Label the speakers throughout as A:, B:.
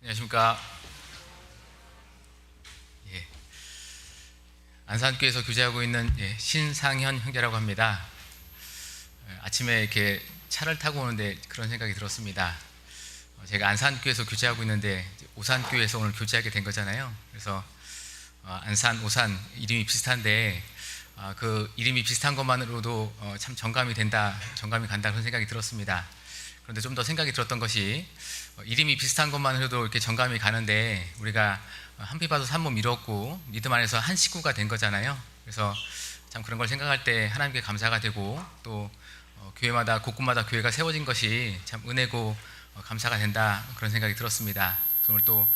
A: 안녕하십니까. 예, 안산교회에서 교제하고 있는 신상현 형제라고 합니다. 아침에 이렇게 차를 타고 오는데 그런 생각이 들었습니다. 제가 안산교회에서 교제하고 있는데 오산교회에서 오늘 교제하게 된 거잖아요. 그래서 안산, 오산 이름이 비슷한데 그 이름이 비슷한 것만으로도 참 정감이 간다 그런 생각이 들었습니다. 그런데 좀 더 생각이 들었던 것이 이름이 비슷한 것만 해도 이렇게 정감이 가는데 우리가 한피 봐도 산몸 이뤘고 믿음 안에서 한 식구가 된 거잖아요. 그래서 참 그런 걸 생각할 때 하나님께 감사가 되고 또 교회마다 곳곳마다 교회가 세워진 것이 참 은혜고 감사가 된다 그런 생각이 들었습니다. 그래서 오늘 또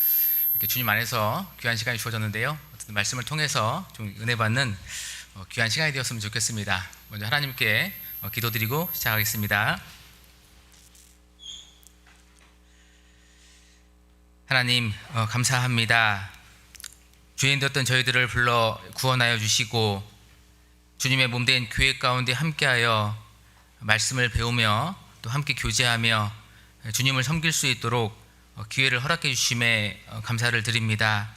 A: 이렇게 주님 안에서 귀한 시간이 주어졌는데요. 어쨌든 말씀을 통해서 좀 은혜 받는 귀한 시간이 되었으면 좋겠습니다. 먼저 하나님께 기도드리고 시작하겠습니다. 하나님 감사합니다. 죄인되었던 저희들을 불러 구원하여 주시고 주님의 몸된 교회 가운데 함께하여 말씀을 배우며 또 함께 교제하며 주님을 섬길 수 있도록 기회를 허락해 주심에 감사를 드립니다.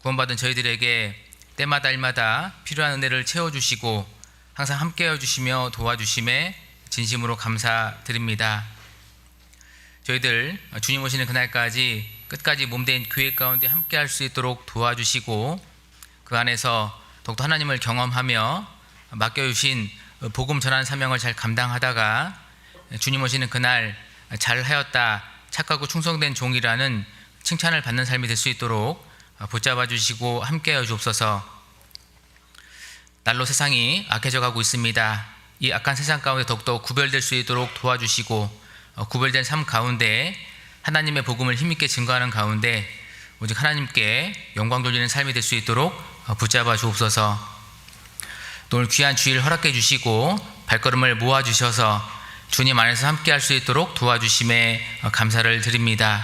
A: 구원받은 저희들에게 때마다 일마다 필요한 은혜를 채워주시고 항상 함께하여 주시며 도와주심에 진심으로 감사드립니다. 저희들 주님 오시는 그날까지 끝까지 몸된 교회 가운데 함께할 수 있도록 도와주시고 그 안에서 더욱더 하나님을 경험하며 맡겨주신 복음 전하는 사명을 잘 감당하다가 주님 오시는 그날 잘하였다 착하고 충성된 종이라는 칭찬을 받는 삶이 될 수 있도록 붙잡아 주시고 함께하여 주옵소서. 날로 세상이 악해져 가고 있습니다. 이 악한 세상 가운데 더욱더 구별될 수 있도록 도와주시고 구별된 삶 가운데 하나님의 복음을 힘있게 증거하는 가운데 오직 하나님께 영광 돌리는 삶이 될 수 있도록 붙잡아 주옵소서. 또 오늘 귀한 주일 허락해 주시고 발걸음을 모아 주셔서 주님 안에서 함께 할 수 있도록 도와주심에 감사를 드립니다.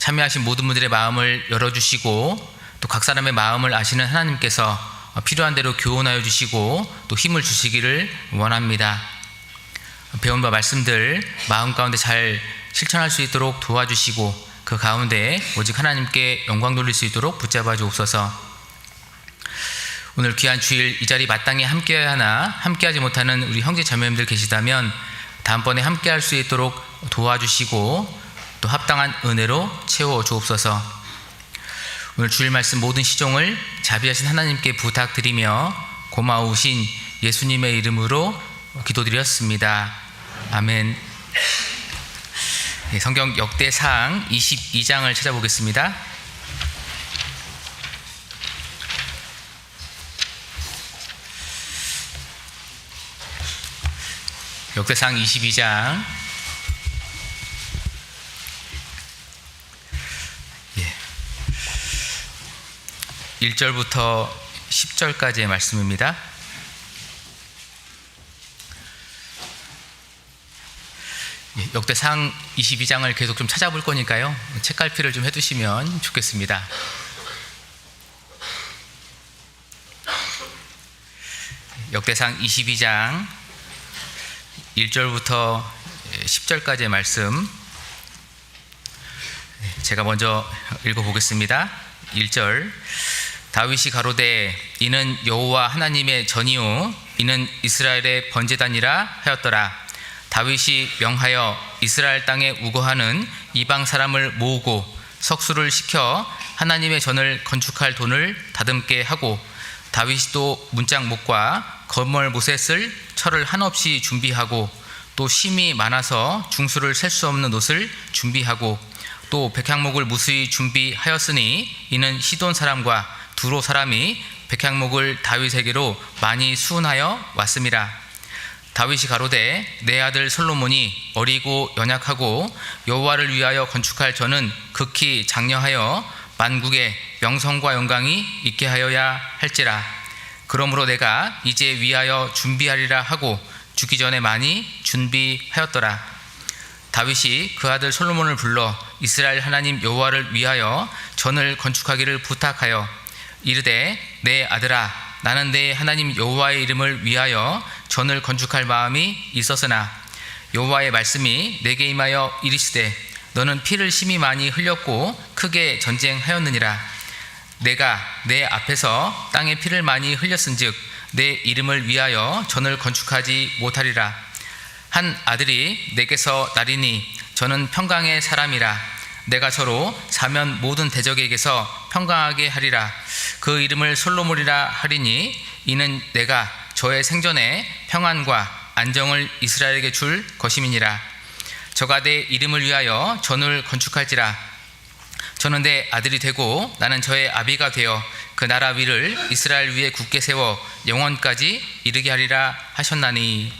A: 참여하신 모든 분들의 마음을 열어주시고 또 각 사람의 마음을 아시는 하나님께서 필요한 대로 교훈하여 주시고 또 힘을 주시기를 원합니다. 배운 바 말씀들 마음 가운데 잘 실천할 수 있도록 도와주시고 그 가운데 오직 하나님께 영광 돌릴 수 있도록 붙잡아 주옵소서. 오늘 귀한 주일 이 자리 마땅히 함께해야 하나 함께하지 못하는 우리 형제 자매님들 계시다면 다음번에 함께할 수 있도록 도와주시고 또 합당한 은혜로 채워 주옵소서. 오늘 주일 말씀 모든 시종을 자비하신 하나님께 부탁드리며 고마우신 예수님의 이름으로 기도드렸습니다. 아멘. 성경 역대상 22장을 찾아보겠습니다. 역대상 22장 1절부터 10절까지의 말씀입니다. 역대상 22장을 계속 좀 찾아볼 거니까요. 책갈피를 좀 해두시면 좋겠습니다. 역대상 22장 1절부터 10절까지의 말씀 제가 먼저 읽어보겠습니다. 1절 다윗이 가로되 이는 여호와 하나님의 전이요 이는 이스라엘의 번제단이라 하였더라. 다윗이 명하여 이스라엘 땅에 우거하는 이방 사람을 모으고 석수를 시켜 하나님의 전을 건축할 돈을 다듬게 하고 다윗이 또 문짝목과 거멀못에 쓸 철을 한없이 준비하고 또 심이 많아서 중수를 셀 수 없는 옷을 준비하고 또 백향목을 무수히 준비하였으니 이는 시돈 사람과 두로 사람이 백향목을 다윗에게로 많이 수운하여 왔음이라. 다윗이 가로되 내 아들 솔로몬이 어리고 연약하고 여호와를 위하여 건축할 전은 극히 장려하여 만국에 명성과 영광이 있게 하여야 할지라. 그러므로 내가 이제 위하여 준비하리라 하고 죽기 전에 많이 준비하였더라. 다윗이 그 아들 솔로몬을 불러 이스라엘 하나님 여호와를 위하여 전을 건축하기를 부탁하여 이르되 내 아들아 나는 내 하나님 여호와의 이름을 위하여 전을 건축할 마음이 있었으나 여호와의 말씀이 내게 임하여 이르시되 너는 피를 심히 많이 흘렸고 크게 전쟁하였느니라. 내가 내 앞에서 땅에 피를 많이 흘렸은즉 내 이름을 위하여 전을 건축하지 못하리라. 한 아들이 내게서 나리니 저는 평강의 사람이라. 내가 저로 사면 모든 대적에게서 평강하게 하리라. 그 이름을 솔로몬이라 하리니 이는 내가 저의 생전에 평안과 안정을 이스라엘에게 줄 것임이니라. 저가 내 이름을 위하여 전을 건축할지라. 저는 내 아들이 되고 나는 저의 아비가 되어 그 나라 위를 이스라엘 위에 굳게 세워 영원까지 이르게 하리라 하셨나니.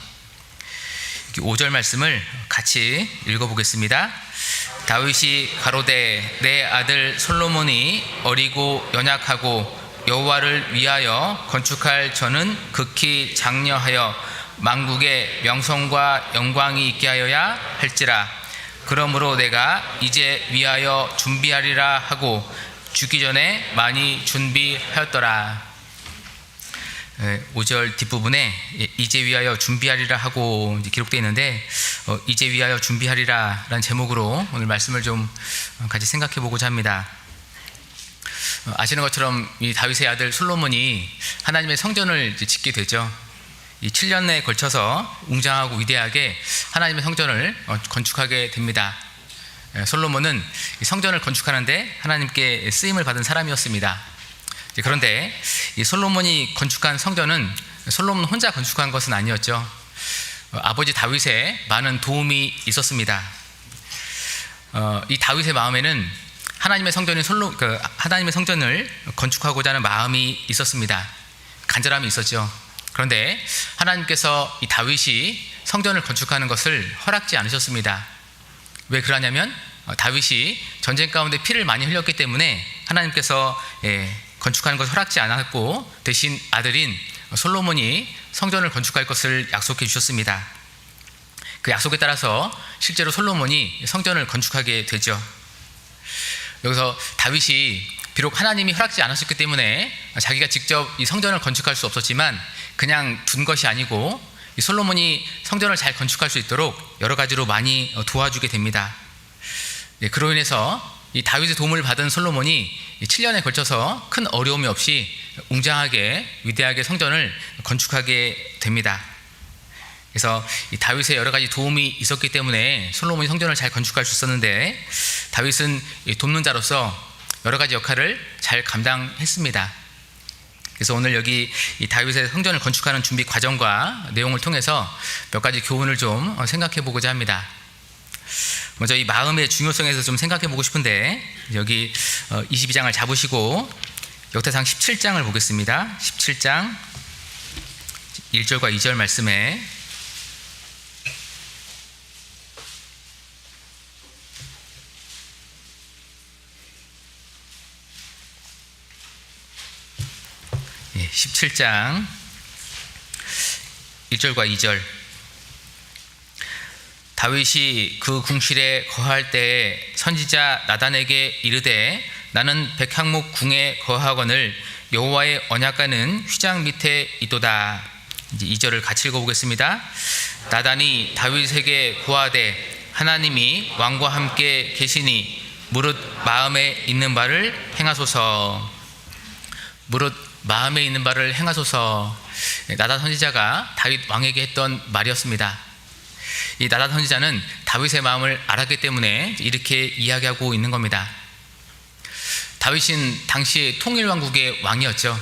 A: 5절 말씀을 같이 읽어보겠습니다. 다윗이 가로되 내 아들 솔로몬이 어리고 연약하고 여호와를 위하여 건축할 전은 극히 장려하여 만국의 명성과 영광이 있게 하여야 할지라. 그러므로 내가 이제 위하여 준비하리라 하고 죽기 전에 많이 준비하였더라. 5절 뒷부분에 이제 위하여 준비하리라 하고 기록되어 있는데, 이제 위하여 준비하리라 라는 제목으로 오늘 말씀을 좀 같이 생각해 보고자 합니다. 아시는 것처럼 이 다윗의 아들 솔로몬이 하나님의 성전을 짓게 되죠. 이 7년에 걸쳐서 웅장하고 위대하게 하나님의 성전을 건축하게 됩니다. 솔로몬은 성전을 건축하는데 하나님께 쓰임을 받은 사람이었습니다. 그런데 이 솔로몬이 건축한 성전은 솔로몬 혼자 건축한 것은 아니었죠. 아버지 다윗의 많은 도움이 있었습니다. 이 다윗의 마음에는 하나님의 성전을 건축하고자 하는 마음이 있었습니다. 간절함이 있었죠. 그런데 하나님께서 이 다윗이 성전을 건축하는 것을 허락지 않으셨습니다. 왜 그러냐면 다윗이 전쟁 가운데 피를 많이 흘렸기 때문에 하나님께서 건축하는 것을 허락지 않았고 대신 아들인 솔로몬이 성전을 건축할 것을 약속해 주셨습니다. 그 약속에 따라서 실제로 솔로몬이 성전을 건축하게 되죠. 여기서 다윗이 비록 하나님이 허락지 않으셨기 때문에 자기가 직접 이 성전을 건축할 수 없었지만 그냥 둔 것이 아니고 이 솔로몬이 성전을 잘 건축할 수 있도록 여러 가지로 많이 도와주게 됩니다. 그로 인해서 이 다윗의 도움을 받은 솔로몬이 7년에 걸쳐서 큰 어려움이 없이 웅장하게 위대하게 성전을 건축하게 됩니다. 그래서 이 다윗의 여러 가지 도움이 있었기 때문에 솔로몬이 성전을 잘 건축할 수 있었는데, 다윗은 돕는 자로서 여러 가지 역할을 잘 감당했습니다. 그래서 오늘 여기 이 다윗의 성전을 건축하는 준비 과정과 내용을 통해서 몇 가지 교훈을 좀 생각해 보고자 합니다. 먼저 이 마음의 중요성에서 좀 생각해 보고 싶은데, 여기 22장을 잡으시고 역대상 17장을 보겠습니다. 17장 1절과 2절 말씀에 예, 17장 1절과 2절. 다윗이 그 궁실에 거할 때에 선지자 나단에게 이르되 나는 백향목 궁에 거하거늘 여호와의 언약궤는 휘장 밑에 있도다. 이제 2절을 같이 읽어보겠습니다. 나단이 다윗에게 구하되 하나님이 왕과 함께 계시니 무릇 마음에 있는 바를 행하소서. 무릇 마음에 있는 바를 행하소서. 나단 선지자가 다윗 왕에게 했던 말이었습니다. 이 나단 선지자는 다윗의 마음을 알았기 때문에 이렇게 이야기하고 있는 겁니다. 다윗은 당시 통일왕국의 왕이었죠.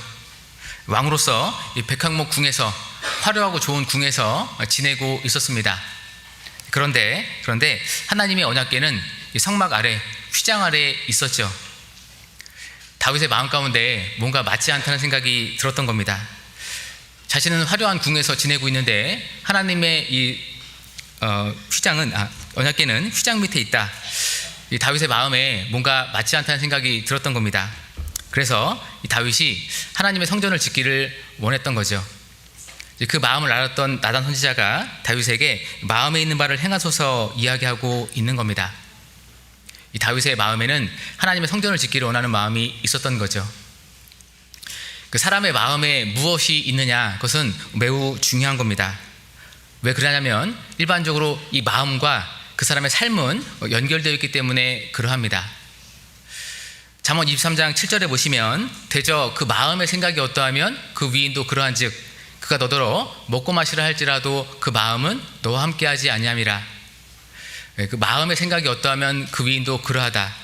A: 왕으로서 이 백향목 궁에서, 화려하고 좋은 궁에서 지내고 있었습니다. 그런데 하나님의 언약궤는 이 성막 아래, 휘장 아래에 있었죠. 다윗의 마음 가운데 뭔가 맞지 않다는 생각이 들었던 겁니다. 자신은 화려한 궁에서 지내고 있는데 하나님의 이 언약궤는 휘장 밑에 있다. 이 다윗의 마음에 뭔가 맞지 않다는 생각이 들었던 겁니다. 그래서 이 다윗이 하나님의 성전을 짓기를 원했던 거죠. 그 마음을 알았던 나단 선지자가 다윗에게 마음에 있는 바를 행하소서 이야기하고 있는 겁니다. 이 다윗의 마음에는 하나님의 성전을 짓기를 원하는 마음이 있었던 거죠. 그 사람의 마음에 무엇이 있느냐, 그것은 매우 중요한 겁니다. 왜 그러냐면 일반적으로 이 마음과 그 사람의 삶은 연결되어 있기 때문에 그러합니다. 잠언 23장 7절에 보시면 대저 그 마음의 생각이 어떠하면 그 위인도 그러한즉 그가 너더러 먹고 마시라 할지라도 그 마음은 너와 함께하지 아니함이라. 그 마음의 생각이 어떠하면 그 위인도 그러하다.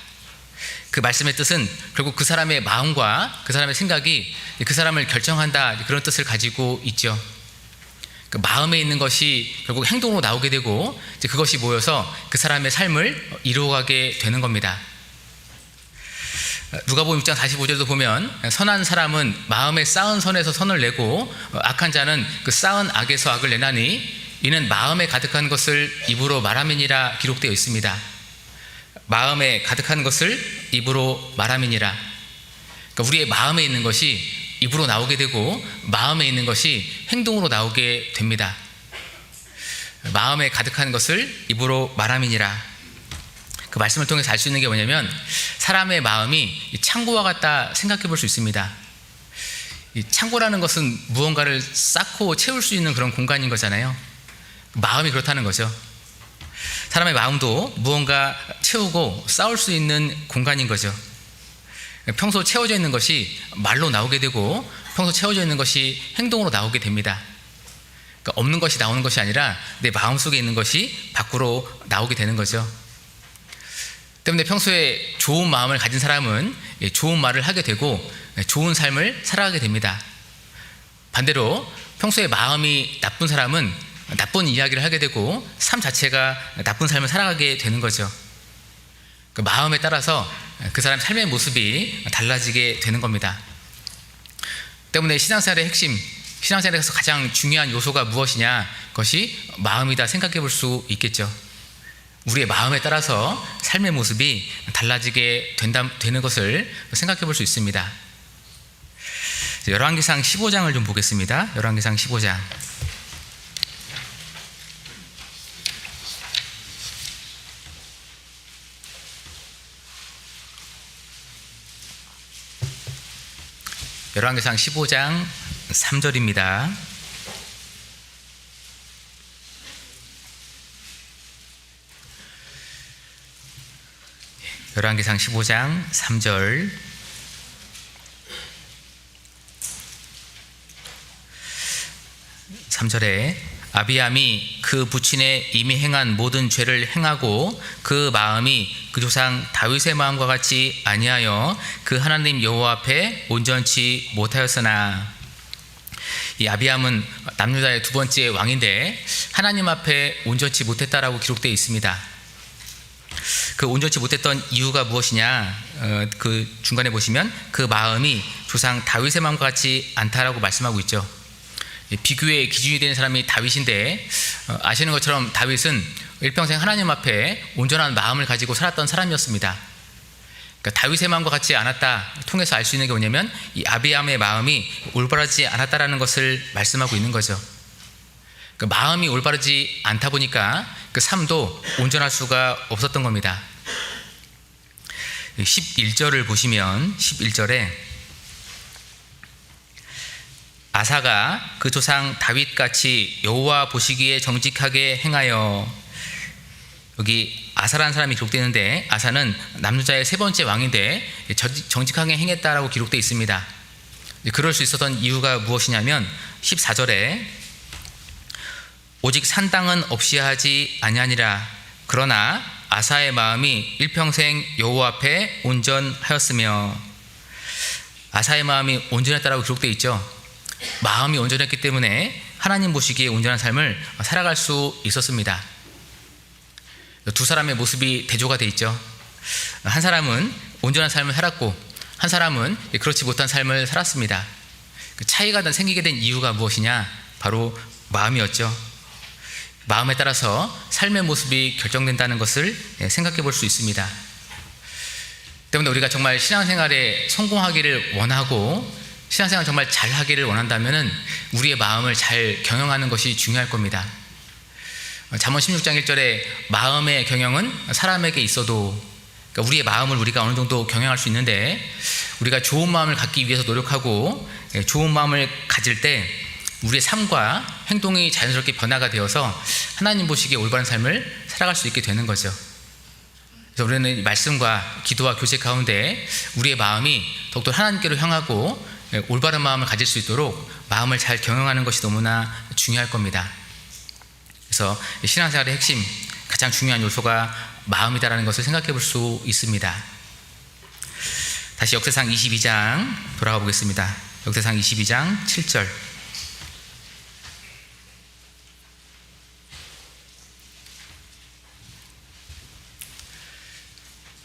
A: 그 말씀의 뜻은 결국 그 사람의 마음과 그 사람의 생각이 그 사람을 결정한다, 그런 뜻을 가지고 있죠. 그 마음에 있는 것이 결국 행동으로 나오게 되고 이제 그것이 모여서 그 사람의 삶을 이루어가게 되는 겁니다. 누가복음 6장 45절도 보면 선한 사람은 마음에 쌓은 선에서 선을 내고 악한 자는 그 쌓은 악에서 악을 내나니 이는 마음에 가득한 것을 입으로 말함이니라 기록되어 있습니다. 마음에 가득한 것을 입으로 말함이니라. 그러니까 우리의 마음에 있는 것이 입으로 나오게 되고 마음에 있는 것이 행동으로 나오게 됩니다. 마음에 가득한 것을 입으로 말함이니라. 그 말씀을 통해서 알 수 있는 게 뭐냐면 사람의 마음이 창고와 같다 생각해 볼 수 있습니다. 이 창고라는 것은 무언가를 쌓고 채울 수 있는 그런 공간인 거잖아요. 마음이 그렇다는 거죠. 사람의 마음도 무언가 채우고 쌓을 수 있는 공간인 거죠. 평소 채워져 있는 것이 말로 나오게 되고 평소 채워져 있는 것이 행동으로 나오게 됩니다. 그러니까 없는 것이 나오는 것이 아니라 내 마음속에 있는 것이 밖으로 나오게 되는 거죠. 때문에 평소에 좋은 마음을 가진 사람은 좋은 말을 하게 되고 좋은 삶을 살아가게 됩니다. 반대로 평소에 마음이 나쁜 사람은 나쁜 이야기를 하게 되고 삶 자체가 나쁜 삶을 살아가게 되는 거죠. 그 마음에 따라서 그 사람 삶의 모습이 달라지게 되는 겁니다. 때문에 신앙생활의 핵심, 신앙생활에서 가장 중요한 요소가 무엇이냐, 그것이 마음이다 생각해 볼 수 있겠죠. 우리의 마음에 따라서 삶의 모습이 달라지게 되는 것을 생각해 볼 수 있습니다. 열왕기상 15장을 좀 보겠습니다. 열왕기상 15장. 열왕기상 15장 3절입니다. 열왕기상 15장 3절. 아비암이 그 부친의 이미 행한 모든 죄를 행하고 그 마음이 그 조상 다윗의 마음과 같이 아니하여 그 하나님 여호와 앞에 온전치 못하였으나. 이 아비암은 남유다의 두 번째 왕인데 하나님 앞에 온전치 못했다라고 기록되어 있습니다. 그 온전치 못했던 이유가 무엇이냐, 그 중간에 보시면 그 마음이 조상 다윗의 마음과 같이 않다라고 말씀하고 있죠. 비교의 기준이 되는 사람이 다윗인데 아시는 것처럼 다윗은 일평생 하나님 앞에 온전한 마음을 가지고 살았던 사람이었습니다. 그러니까 다윗의 마음과 같지 않았다 통해서 알 수 있는 게 뭐냐면 이 아비암의 마음이 올바르지 않았다라는 것을 말씀하고 있는 거죠. 그 마음이 올바르지 않다 보니까 그 삶도 온전할 수가 없었던 겁니다. 11절을 보시면 11절에 아사가 그 조상 다윗같이 여호와 보시기에 정직하게 행하여. 여기 아사라는 사람이 기록되는데 아사는 남유다의 세 번째 왕인데 정직하게 행했다라고 기록되어 있습니다. 그럴 수 있었던 이유가 무엇이냐면 14절에 오직 산당은 없이 하지 아니하니라. 그러나 아사의 마음이 일평생 여호와 앞에 온전하였으며. 아사의 마음이 온전했다라고 기록되어 있죠. 마음이 온전했기 때문에 하나님 보시기에 온전한 삶을 살아갈 수 있었습니다. 두 사람의 모습이 대조가 되어 있죠. 한 사람은 온전한 삶을 살았고 한 사람은 그렇지 못한 삶을 살았습니다. 그 차이가 생기게 된 이유가 무엇이냐, 바로 마음이었죠. 마음에 따라서 삶의 모습이 결정된다는 것을 생각해 볼 수 있습니다. 때문에 우리가 정말 신앙생활에 성공하기를 원하고 신앙생활 정말 잘하기를 원한다면 우리의 마음을 잘 경영하는 것이 중요할 겁니다. 잠언 16장 1절에 마음의 경영은 사람에게 있어도, 그러니까 우리의 마음을 우리가 어느 정도 경영할 수 있는데 우리가 좋은 마음을 갖기 위해서 노력하고 좋은 마음을 가질 때 우리의 삶과 행동이 자연스럽게 변화가 되어서 하나님 보시기에 올바른 삶을 살아갈 수 있게 되는 거죠. 그래서 우리는 말씀과 기도와 교제 가운데 우리의 마음이 더욱더 하나님께로 향하고 올바른 마음을 가질 수 있도록 마음을 잘 경영하는 것이 너무나 중요할 겁니다. 그래서 신앙생활의 핵심, 가장 중요한 요소가 마음이다라는 것을 생각해 볼 수 있습니다. 다시 역대상 22장 돌아가 보겠습니다. 역대상 22장 7절.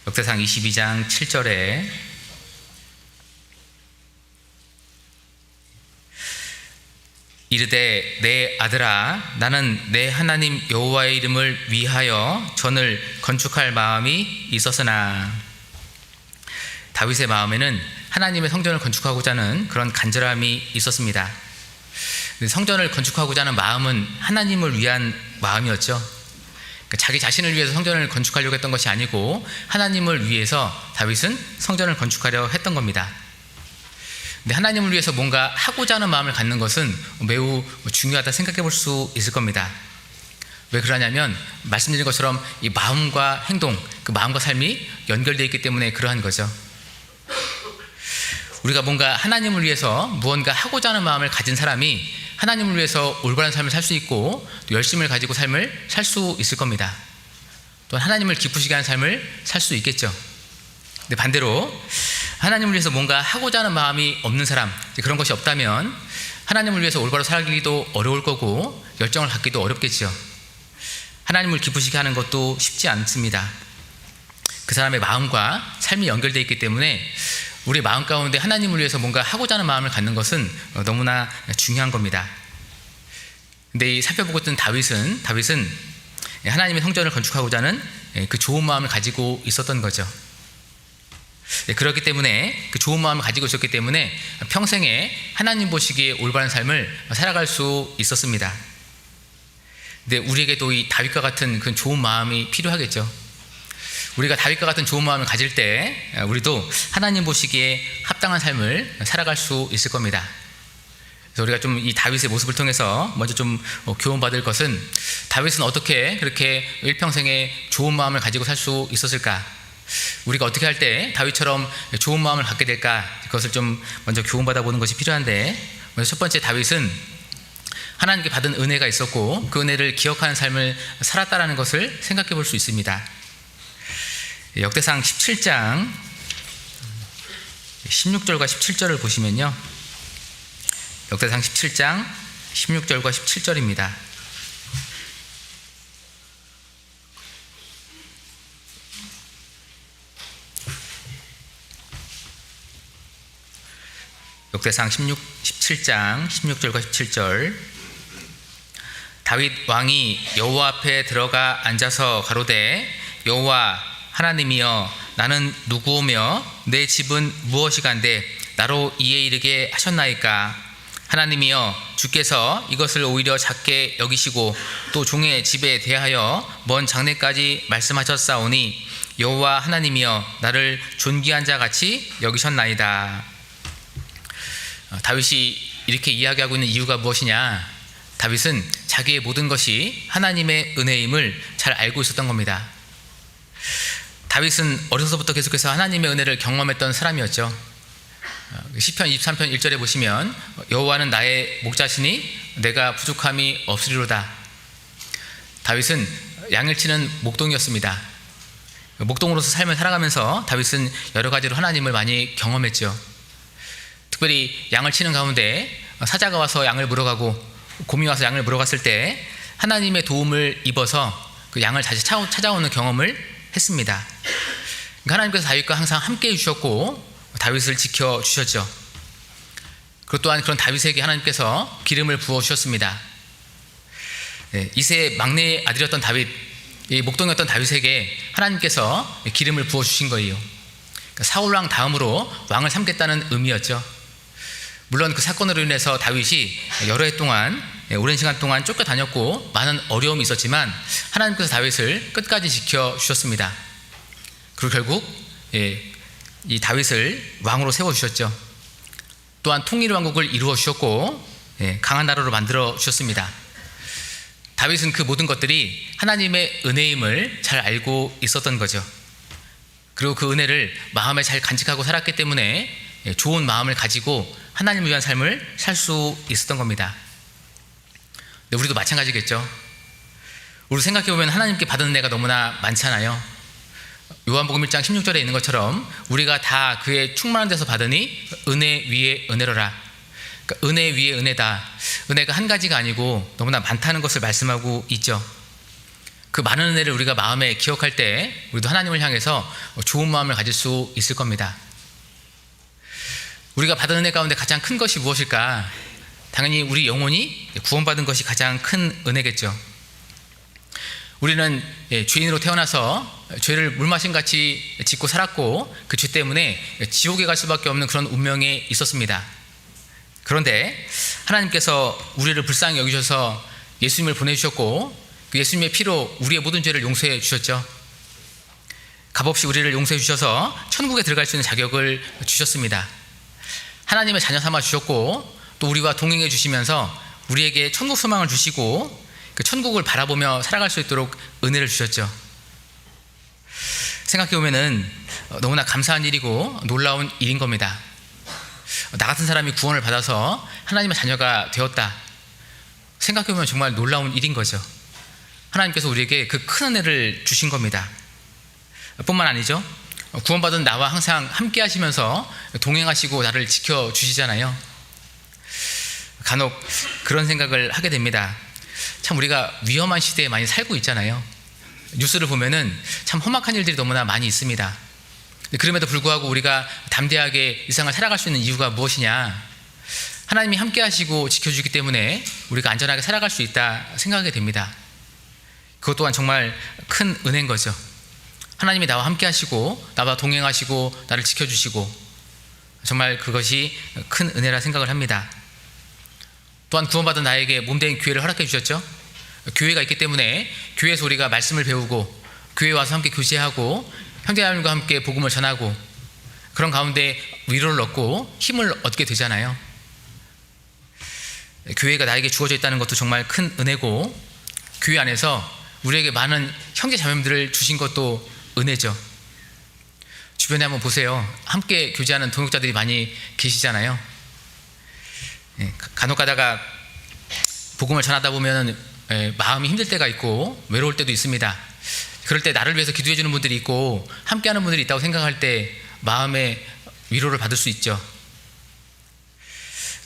A: 역대상 22장 7절에 이르되 내 아들아 나는 내 하나님 여호와의 이름을 위하여 전을 건축할 마음이 있었으나, 다윗의 마음에는 하나님의 성전을 건축하고자 하는 그런 간절함이 있었습니다. 성전을 건축하고자 하는 마음은 하나님을 위한 마음이었죠. 그러니까 자기 자신을 위해서 성전을 건축하려고 했던 것이 아니고 하나님을 위해서 다윗은 성전을 건축하려 했던 겁니다. 근데 하나님을 위해서 뭔가 하고자 하는 마음을 갖는 것은 매우 중요하다 생각해 볼 수 있을 겁니다. 왜 그러냐면 말씀드린 것처럼 이 마음과 행동, 그 마음과 삶이 연결되어 있기 때문에 그러한 거죠. 우리가 뭔가 하나님을 위해서 무언가 하고자 하는 마음을 가진 사람이 하나님을 위해서 올바른 삶을 살 수 있고 또 열심을 가지고 삶을 살 수 있을 겁니다. 또 하나님을 기쁘시게 하는 삶을 살 수 있겠죠. 근데 반대로 하나님을 위해서 뭔가 하고자 하는 마음이 없는 사람, 그런 것이 없다면 하나님을 위해서 올바로 살기도 어려울 거고 열정을 갖기도 어렵겠죠. 하나님을 기쁘시게 하는 것도 쉽지 않습니다. 그 사람의 마음과 삶이 연결되어 있기 때문에 우리 마음 가운데 하나님을 위해서 뭔가 하고자 하는 마음을 갖는 것은 너무나 중요한 겁니다. 근데 이 살펴보고 있던 다윗은 하나님의 성전을 건축하고자 하는 그 좋은 마음을 가지고 있었던 거죠. 그렇기 때문에 그 좋은 마음을 가지고 있었기 때문에 평생에 하나님 보시기에 올바른 삶을 살아갈 수 있었습니다. 근데 우리에게도 이 다윗과 같은 그 좋은 마음이 필요하겠죠. 우리가 다윗과 같은 좋은 마음을 가질 때 우리도 하나님 보시기에 합당한 삶을 살아갈 수 있을 겁니다. 그래서 우리가 좀 이 다윗의 모습을 통해서 먼저 좀 교훈받을 것은, 다윗은 어떻게 그렇게 일평생에 좋은 마음을 가지고 살 수 있었을까? 우리가 어떻게 할 때 다윗처럼 좋은 마음을 갖게 될까? 그것을 좀 먼저 교훈받아 보는 것이 필요한데, 먼저 첫 번째, 다윗은 하나님께 받은 은혜가 있었고 그 은혜를 기억하는 삶을 살았다라는 것을 생각해 볼 수 있습니다. 역대상 17장 16절과 17절을 보시면요, 역대상 17장 16절과 17절입니다. 역대상 17장 16절과 17절. 다윗 왕이 여호와 앞에 들어가 앉아서 가로되, 여호와 하나님이여, 나는 누구오며 내 집은 무엇이간데 나로 이에 이르게 하셨나이까? 하나님이여, 주께서 이것을 오히려 작게 여기시고 또 종의 집에 대하여 먼 장래까지 말씀하셨사오니 여호와 하나님이여, 나를 존귀한 자 같이 여기셨나이다. 다윗이 이렇게 이야기하고 있는 이유가 무엇이냐? 다윗은 자기의 모든 것이 하나님의 은혜임을 잘 알고 있었던 겁니다. 다윗은 어려서부터 계속해서 하나님의 은혜를 경험했던 사람이었죠. 시편 23편 1절에 보시면 여호와는 나의 목자시니 내가 부족함이 없으리로다. 다윗은 양을 치는 목동이었습니다. 목동으로서 삶을 살아가면서 다윗은 여러 가지로 하나님을 많이 경험했죠. 특별히 양을 치는 가운데 사자가 와서 양을 물어가고 곰이 와서 양을 물어갔을 때 하나님의 도움을 입어서 그 양을 다시 찾아오는 경험을 했습니다. 그러니까 하나님께서 다윗과 항상 함께 해주셨고 다윗을 지켜주셨죠. 그리고 또한 그런 다윗에게 하나님께서 기름을 부어주셨습니다. 이세의 막내 아들이었던 다윗, 이 목동이었던 다윗에게 하나님께서 기름을 부어주신 거예요. 그러니까 사울왕 다음으로 왕을 삼겠다는 의미였죠. 물론 그 사건으로 인해서 다윗이 여러 해 동안, 오랜 시간 동안 쫓겨다녔고 많은 어려움이 있었지만 하나님께서 다윗을 끝까지 지켜주셨습니다. 그리고 결국 이 다윗을 왕으로 세워주셨죠. 또한 통일 왕국을 이루어 주셨고 강한 나라로 만들어 주셨습니다. 다윗은 그 모든 것들이 하나님의 은혜임을 잘 알고 있었던 거죠. 그리고 그 은혜를 마음에 잘 간직하고 살았기 때문에 좋은 마음을 가지고 하나님을 위한 삶을 살 수 있었던 겁니다. 근데 우리도 마찬가지겠죠. 우리 생각해보면 하나님께 받은 은혜가 너무나 많잖아요. 요한복음 1장 16절에 있는 것처럼 우리가 다 그의 충만한 데서 받으니 은혜 위에 은혜로라. 그러니까 은혜 위에 은혜다. 은혜가 한 가지가 아니고 너무나 많다는 것을 말씀하고 있죠. 그 많은 은혜를 우리가 마음에 기억할 때 우리도 하나님을 향해서 좋은 마음을 가질 수 있을 겁니다. 우리가 받은 은혜 가운데 가장 큰 것이 무엇일까? 당연히 우리 영혼이 구원받은 것이 가장 큰 은혜겠죠. 우리는 죄인으로 태어나서 죄를 물마신같이 짓고 살았고 그 죄 때문에 지옥에 갈 수밖에 없는 그런 운명에 있었습니다. 그런데 하나님께서 우리를 불쌍히 여기셔서 예수님을 보내주셨고 그 예수님의 피로 우리의 모든 죄를 용서해 주셨죠. 값없이 우리를 용서해 주셔서 천국에 들어갈 수 있는 자격을 주셨습니다. 하나님의 자녀 삼아 주셨고 또 우리와 동행해 주시면서 우리에게 천국 소망을 주시고 그 천국을 바라보며 살아갈 수 있도록 은혜를 주셨죠. 생각해보면 너무나 감사한 일이고 놀라운 일인 겁니다. 나 같은 사람이 구원을 받아서 하나님의 자녀가 되었다. 생각해보면 정말 놀라운 일인 거죠. 하나님께서 우리에게 그 큰 은혜를 주신 겁니다. 뿐만 아니죠. 구원받은 나와 항상 함께 하시면서 동행하시고 나를 지켜주시잖아요. 간혹 그런 생각을 하게 됩니다. 참 우리가 위험한 시대에 많이 살고 있잖아요. 뉴스를 보면은 참 험악한 일들이 너무나 많이 있습니다. 그럼에도 불구하고 우리가 담대하게 이 세상을 살아갈 수 있는 이유가 무엇이냐? 하나님이 함께 하시고 지켜주기 때문에 우리가 안전하게 살아갈 수 있다 생각하게 됩니다. 그것 또한 정말 큰 은혜인 거죠. 하나님이 나와 함께 하시고 나와 동행하시고 나를 지켜주시고 정말 그것이 큰 은혜라 생각을 합니다. 또한 구원받은 나에게 몸된 교회를 허락해 주셨죠. 교회가 있기 때문에 교회에서 우리가 말씀을 배우고 교회에 와서 함께 교제하고 형제자매님과 함께 복음을 전하고 그런 가운데 위로를 얻고 힘을 얻게 되잖아요. 교회가 나에게 주어져 있다는 것도 정말 큰 은혜고 교회 안에서 우리에게 많은 형제자매님들을 주신 것도 은혜죠. 주변에 한번 보세요. 함께 교제하는 동역자들이 많이 계시잖아요. 간혹 가다가 복음을 전하다 보면 마음이 힘들 때가 있고 외로울 때도 있습니다. 그럴 때 나를 위해서 기도해 주는 분들이 있고 함께하는 분들이 있다고 생각할 때 마음의 위로를 받을 수 있죠.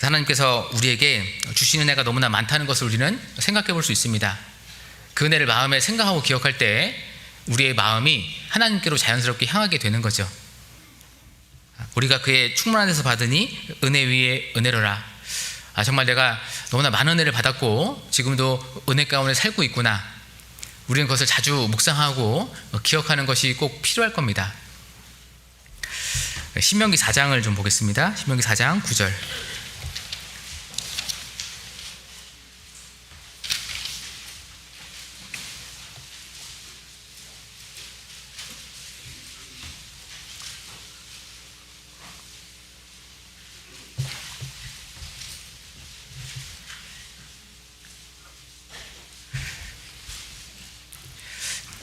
A: 하나님께서 우리에게 주시는 은혜가 너무나 많다는 것을 우리는 생각해 볼 수 있습니다. 그 은혜를 마음에 생각하고 기억할 때 우리의 마음이 하나님께로 자연스럽게 향하게 되는 거죠. 우리가 그의 충만한 데서 받으니 은혜 위에 은혜로라. 정말 내가 너무나 많은 은혜를 받았고 지금도 은혜 가운데 살고 있구나. 우리는 그것을 자주 묵상하고 기억하는 것이 꼭 필요할 겁니다. 신명기 4장을 좀 보겠습니다. 신명기 4장 9절.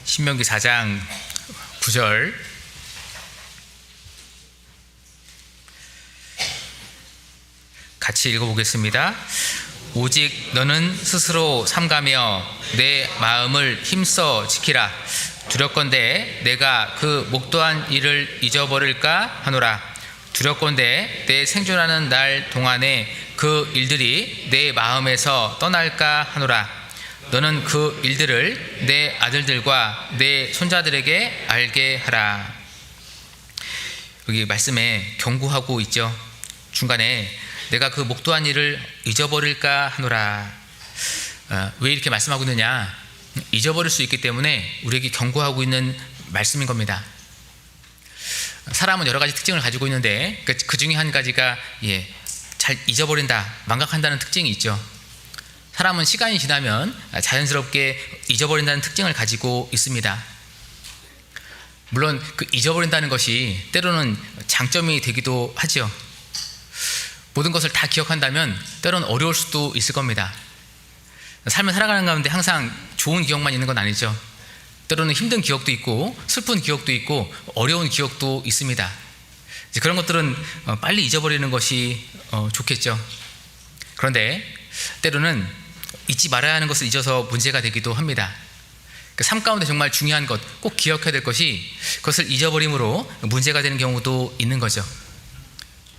A: 신명기 4장 9절. 같이 읽어보겠습니다. 오직 너는 스스로 삼가며 내 마음을 힘써 지키라. 두렵건대 내가 그 목도한 일을 잊어버릴까 하노라. 두렵건대 내 생존하는 날 동안에 그 일들이 내 마음에서 떠날까 하노라. 너는 그 일들을 내 아들들과 내 손자들에게 알게 하라. 여기 말씀에 경고하고 있죠. 중간에 내가 그 목도한 일을 잊어버릴까 하노라. 왜 이렇게 말씀하고 있느냐? 잊어버릴 수 있기 때문에 우리에게 경고하고 있는 말씀인 겁니다. 사람은 여러 가지 특징을 가지고 있는데 그 중에 한 가지가 잘 잊어버린다, 망각한다는 특징이 있죠. 사람은 시간이 지나면 자연스럽게 잊어버린다는 특징을 가지고 있습니다. 물론 그 잊어버린다는 것이 때로는 장점이 되기도 하죠. 모든 것을 다 기억한다면 때로는 어려울 수도 있을 겁니다. 삶을 살아가는 가운데 항상 좋은 기억만 있는 건 아니죠. 때로는 힘든 기억도 있고 슬픈 기억도 있고 어려운 기억도 있습니다. 이제 그런 것들은 빨리 잊어버리는 것이 좋겠죠. 그런데 때로는 잊지 말아야 하는 것을 잊어서 문제가 되기도 합니다. 삶 가운데 정말 중요한 것, 꼭 기억해야 될 것이 그것을 잊어버림으로 문제가 되는 경우도 있는 거죠.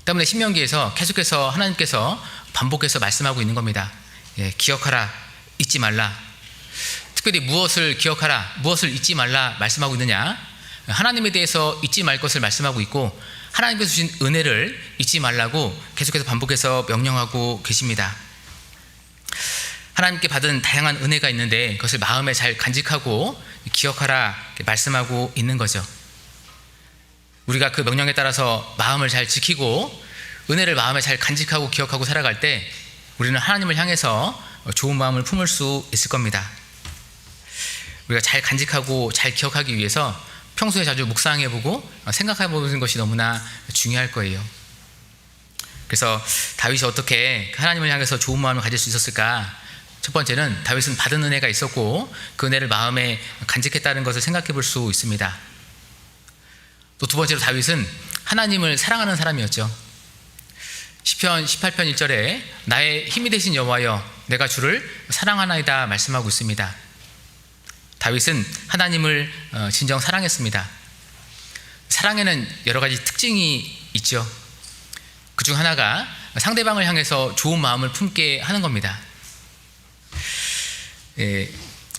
A: 때문에 신명기에서 계속해서 하나님께서 반복해서 말씀하고 있는 겁니다. 기억하라, 잊지 말라. 특별히 무엇을 기억하라, 무엇을 잊지 말라 말씀하고 있느냐? 하나님에 대해서 잊지 말 것을 말씀하고 있고 하나님께서 주신 은혜를 잊지 말라고 계속해서 반복해서 명령하고 계십니다. 하나님께 받은 다양한 은혜가 있는데 그것을 마음에 잘 간직하고 기억하라 말씀하고 있는 거죠. 우리가 그 명령에 따라서 마음을 잘 지키고 은혜를 마음에 잘 간직하고 기억하고 살아갈 때 우리는 하나님을 향해서 좋은 마음을 품을 수 있을 겁니다. 우리가 잘 간직하고 잘 기억하기 위해서 평소에 자주 묵상해보고 생각해보는 것이 너무나 중요할 거예요. 그래서 다윗이 어떻게 하나님을 향해서 좋은 마음을 가질 수 있었을까? 첫 번째는 다윗은 받은 은혜가 있었고 그 은혜를 마음에 간직했다는 것을 생각해 볼 수 있습니다. 또 두 번째로 다윗은 하나님을 사랑하는 사람이었죠. 시편 18편 1절에 나의 힘이 되신 여호와여 내가 주를 사랑하나이다 말씀하고 있습니다. 다윗은 하나님을 진정 사랑했습니다. 사랑에는 여러 가지 특징이 있죠. 그중 하나가 상대방을 향해서 좋은 마음을 품게 하는 겁니다.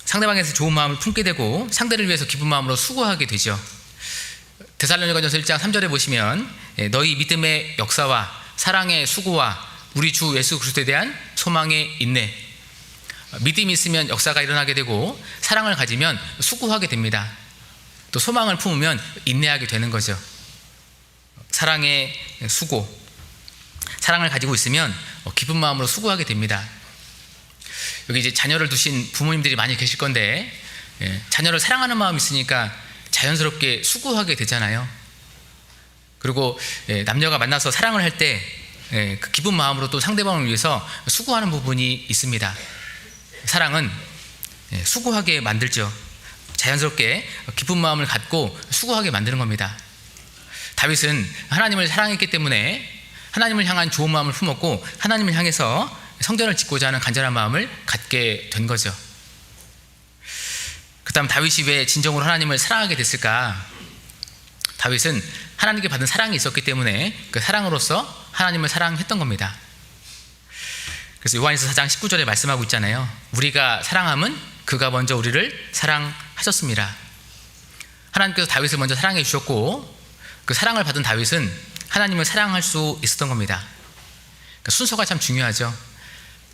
A: 상대방에서 좋은 마음을 품게 되고 상대를 위해서 기쁜 마음으로 수고하게 되죠. 데살로니가전서 1장 3절에 보시면 너희 믿음의 역사와 사랑의 수고와 우리 주 예수 그리스도에 대한 소망의 인내. 믿음이 있으면 역사가 일어나게 되고 사랑을 가지면 수고하게 됩니다. 또 소망을 품으면 인내하게 되는 거죠. 사랑의 수고. 사랑을 가지고 있으면 기쁜 마음으로 수고하게 됩니다. 여기 이제 자녀를 두신 부모님들이 많이 계실 건데 자녀를 사랑하는 마음이 있으니까 자연스럽게 수고하게 되잖아요. 그리고 남녀가 만나서 사랑을 할 때 그 기쁜 마음으로 또 상대방을 위해서 수고하는 부분이 있습니다. 사랑은 수고하게 만들죠. 자연스럽게 기쁜 마음을 갖고 수고하게 만드는 겁니다. 다윗은 하나님을 사랑했기 때문에 하나님을 향한 좋은 마음을 품었고 하나님을 향해서 성전을 짓고자 하는 간절한 마음을 갖게 된 거죠. 그 다음 다윗이 왜 진정으로 하나님을 사랑하게 됐을까? 다윗은 하나님께 받은 사랑이 있었기 때문에 그 사랑으로서 하나님을 사랑했던 겁니다. 그래서 요한일서 4장 19절에 말씀하고 있잖아요. 우리가 사랑함은 그가 먼저 우리를 사랑하셨습니다. 하나님께서 다윗을 먼저 사랑해 주셨고 그 사랑을 받은 다윗은 하나님을 사랑할 수 있었던 겁니다. 그러니까 순서가 참 중요하죠.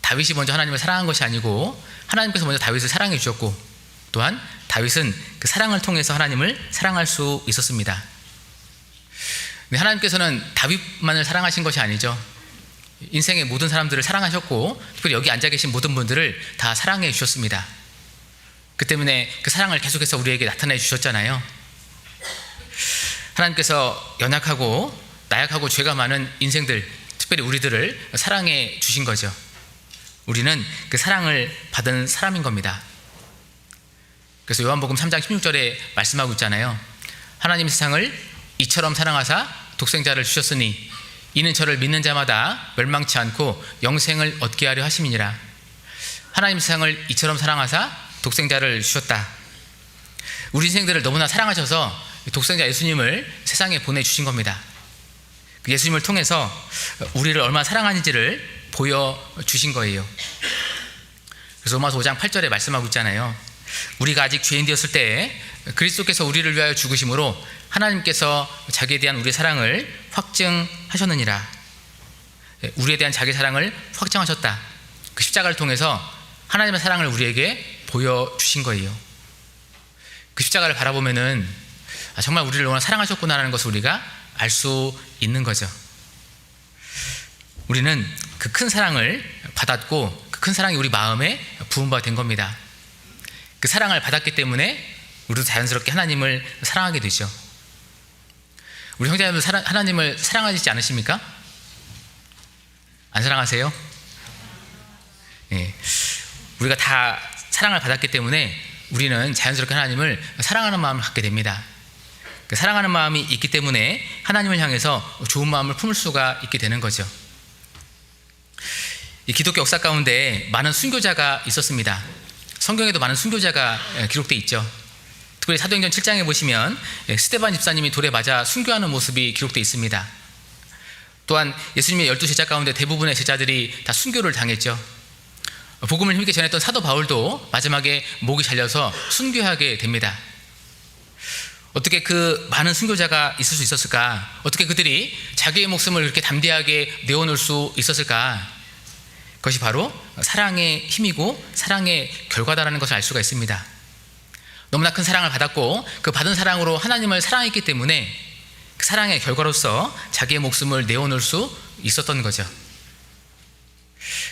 A: 다윗이 먼저 하나님을 사랑한 것이 아니고 하나님께서 먼저 다윗을 사랑해 주셨고 또한 다윗은 그 사랑을 통해서 하나님을 사랑할 수 있었습니다. 근데 하나님께서는 다윗만을 사랑하신 것이 아니죠. 인생의 모든 사람들을 사랑하셨고 특별히 여기 앉아 계신 모든 분들을 다 사랑해 주셨습니다. 그 때문에 그 사랑을 계속해서 우리에게 나타내 주셨잖아요. 하나님께서 연약하고 나약하고 죄가 많은 인생들, 특별히 우리들을 사랑해 주신 거죠. 우리는 그 사랑을 받은 사람인 겁니다. 그래서 요한복음 3장 16절에 말씀하고 있잖아요. 하나님 세상을 이처럼 사랑하사 독생자를 주셨으니 이는 저를 믿는 자마다 멸망치 않고 영생을 얻게 하려 하심이니라. 하나님 세상을 이처럼 사랑하사 독생자를 주셨다. 우리 인생들을 너무나 사랑하셔서 독생자 예수님을 세상에 보내주신 겁니다. 그 예수님을 통해서 우리를 얼마나 사랑하는지를 보여주신 거예요. 그래서 로마서 5장 8절에 말씀하고 있잖아요. 우리가 아직 죄인 되었을 때에 그리스도께서 우리를 위하여 죽으심으로 하나님께서 자기에 대한 우리의 사랑을 확증하셨느니라. 우리에 대한 자기 사랑을 확증하셨다. 그 십자가를 통해서 하나님의 사랑을 우리에게 보여주신 거예요. 그 십자가를 바라보면은 정말 우리를 너무나 사랑하셨구나라는 것을 우리가 알 수 있는 거죠. 우리는 그 큰 사랑을 받았고 그 큰 사랑이 우리 마음에 부은 바 된 겁니다. 그 사랑을 받았기 때문에 우리도 자연스럽게 하나님을 사랑하게 되죠. 우리 형제자매들 하나님을 사랑하지 않으십니까? 안 사랑하세요? 예. 우리가 다 사랑을 받았기 때문에 우리는 자연스럽게 하나님을 사랑하는 마음을 갖게 됩니다. 사랑하는 마음이 있기 때문에 하나님을 향해서 좋은 마음을 품을 수가 있게 되는 거죠. 이 기독교 역사 가운데 많은 순교자가 있었습니다. 성경에도 많은 순교자가 기록되어 있죠. 특별히 사도행전 7장에 보시면 스데반 집사님이 돌에 맞아 순교하는 모습이 기록되어 있습니다. 또한 예수님의 12제자 가운데 대부분의 제자들이 다 순교를 당했죠. 복음을 힘있게 전했던 사도 바울도 마지막에 목이 잘려서 순교하게 됩니다. 어떻게 그 많은 순교자가 있을 수 있었을까? 어떻게 그들이 자기의 목숨을 그렇게 담대하게 내어놓을 수 있었을까? 그것이 바로 사랑의 힘이고 사랑의 결과다라는 것을 알 수가 있습니다. 너무나 큰 사랑을 받았고 그 받은 사랑으로 하나님을 사랑했기 때문에 그 사랑의 결과로서 자기의 목숨을 내어놓을 수 있었던 거죠.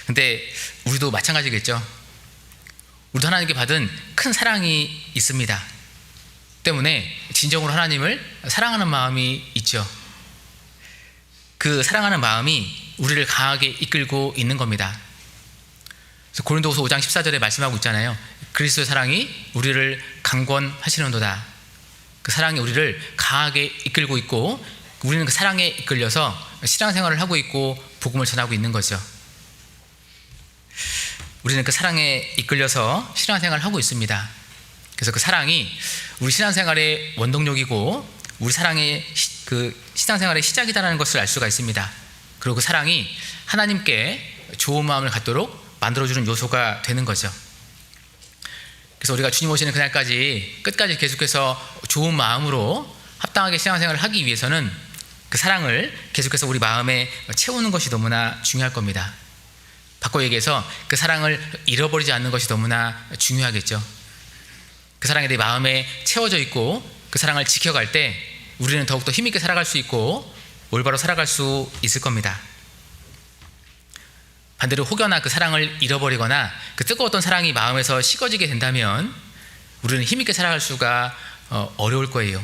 A: 근데 우리도 마찬가지겠죠. 우리도 하나님께 받은 큰 사랑이 있습니다. 때문에 진정으로 하나님을 사랑하는 마음이 있죠. 그 사랑하는 마음이 우리를 강하게 이끌고 있는 겁니다. 그래서 고린도후서 5장 14절에 말씀하고 있잖아요. 그리스도의 사랑이 우리를 강권하시는도다. 그 사랑이 우리를 강하게 이끌고 있고 우리는 그 사랑에 이끌려서 신앙생활을 하고 있고 복음을 전하고 있는 거죠. 우리는 그 사랑에 이끌려서 신앙생활을 하고 있습니다. 그래서 그 사랑이 우리 신앙생활의 원동력이고 우리 사랑의 그 신앙생활의 시작이다라는 것을 알 수가 있습니다. 그리고 그 사랑이 하나님께 좋은 마음을 갖도록 만들어주는 요소가 되는 거죠. 그래서 우리가 주님 오시는 그날까지 끝까지 계속해서 좋은 마음으로 합당하게 신앙생활을 하기 위해서는 그 사랑을 계속해서 우리 마음에 채우는 것이 너무나 중요할 겁니다. 바꿔 얘기해서 그 사랑을 잃어버리지 않는 것이 너무나 중요하겠죠. 그 사랑이 내 마음에 채워져 있고 그 사랑을 지켜갈 때 우리는 더욱더 힘있게 살아갈 수 있고 올바로 살아갈 수 있을 겁니다. 반대로 혹여나 그 사랑을 잃어버리거나 그 뜨거웠던 사랑이 마음에서 식어지게 된다면 우리는 힘있게 살아갈 수가 어려울 거예요.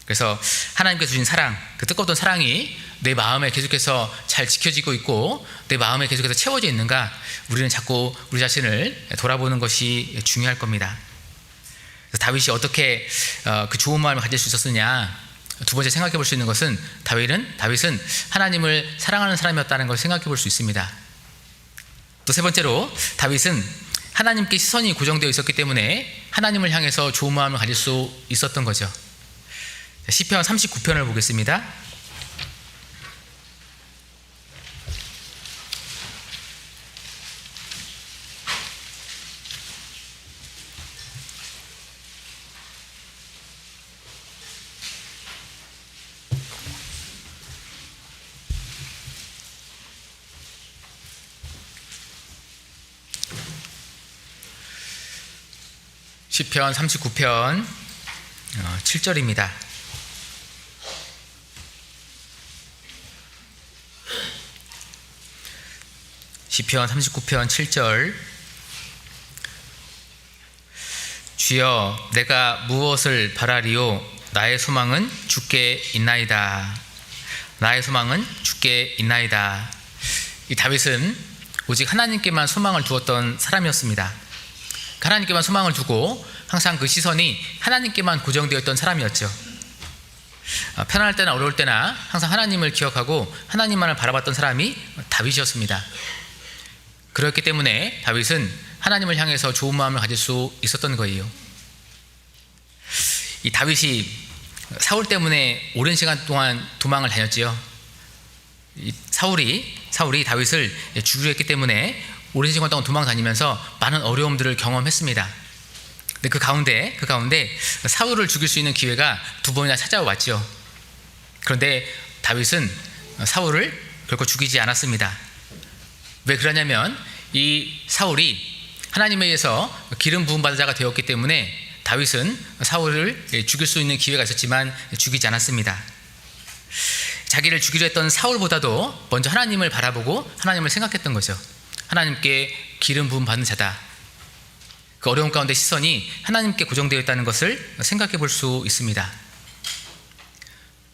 A: 그래서 하나님께서 주신 사랑, 그 뜨거웠던 사랑이 내 마음에 계속해서 잘 지켜지고 있고 내 마음에 계속해서 채워져 있는가, 우리는 자꾸 우리 자신을 돌아보는 것이 중요할 겁니다. 그래서 다윗이 어떻게 그 좋은 마음을 가질 수 있었느냐, 두 번째 생각해 볼 수 있는 것은 다윗은 하나님을 사랑하는 사람이었다는 것을 생각해 볼 수 있습니다. 또 세 번째로 다윗은 하나님께 시선이 고정되어 있었기 때문에 하나님을 향해서 좋은 마음을 가질 수 있었던 거죠. 시편 39편을 보겠습니다. 시편 39편 7절입니다. 시편 39편 7절. 주여, 내가 무엇을 바라리요? 나의 소망은 주께 있나이다. 나의 소망은 주께 있나이다. 이 다윗은 오직 하나님께만 소망을 두었던 사람이었습니다. 하나님께만 소망을 두고 항상 그 시선이 하나님께만 고정되어 있던 사람이었죠. 편안할 때나 어려울 때나 항상 하나님을 기억하고 하나님만을 바라봤던 사람이 다윗이었습니다. 그렇기 때문에 다윗은 하나님을 향해서 좋은 마음을 가질 수 있었던 거예요. 이 다윗이 사울 때문에 오랜 시간 동안 도망을 다녔지요. 사울이 다윗을 죽이려 했기 때문에 오랜 시간 동안 도망 다니면서 많은 어려움들을 경험했습니다. 근데 그 가운데 사울을 죽일 수 있는 기회가 두 번이나 찾아왔죠. 그런데 다윗은 사울을 결코 죽이지 않았습니다. 왜 그러냐면 이 사울이 하나님에 의해서 기름 부음 받은 자가 되었기 때문에 다윗은 사울을 죽일 수 있는 기회가 있었지만 죽이지 않았습니다. 자기를 죽이려 했던 사울보다도 먼저 하나님을 바라보고 하나님을 생각했던 거죠. 하나님께 기름 부음 받는 자다. 그 어려움 가운데 시선이 하나님께 고정되어 있다는 것을 생각해 볼 수 있습니다.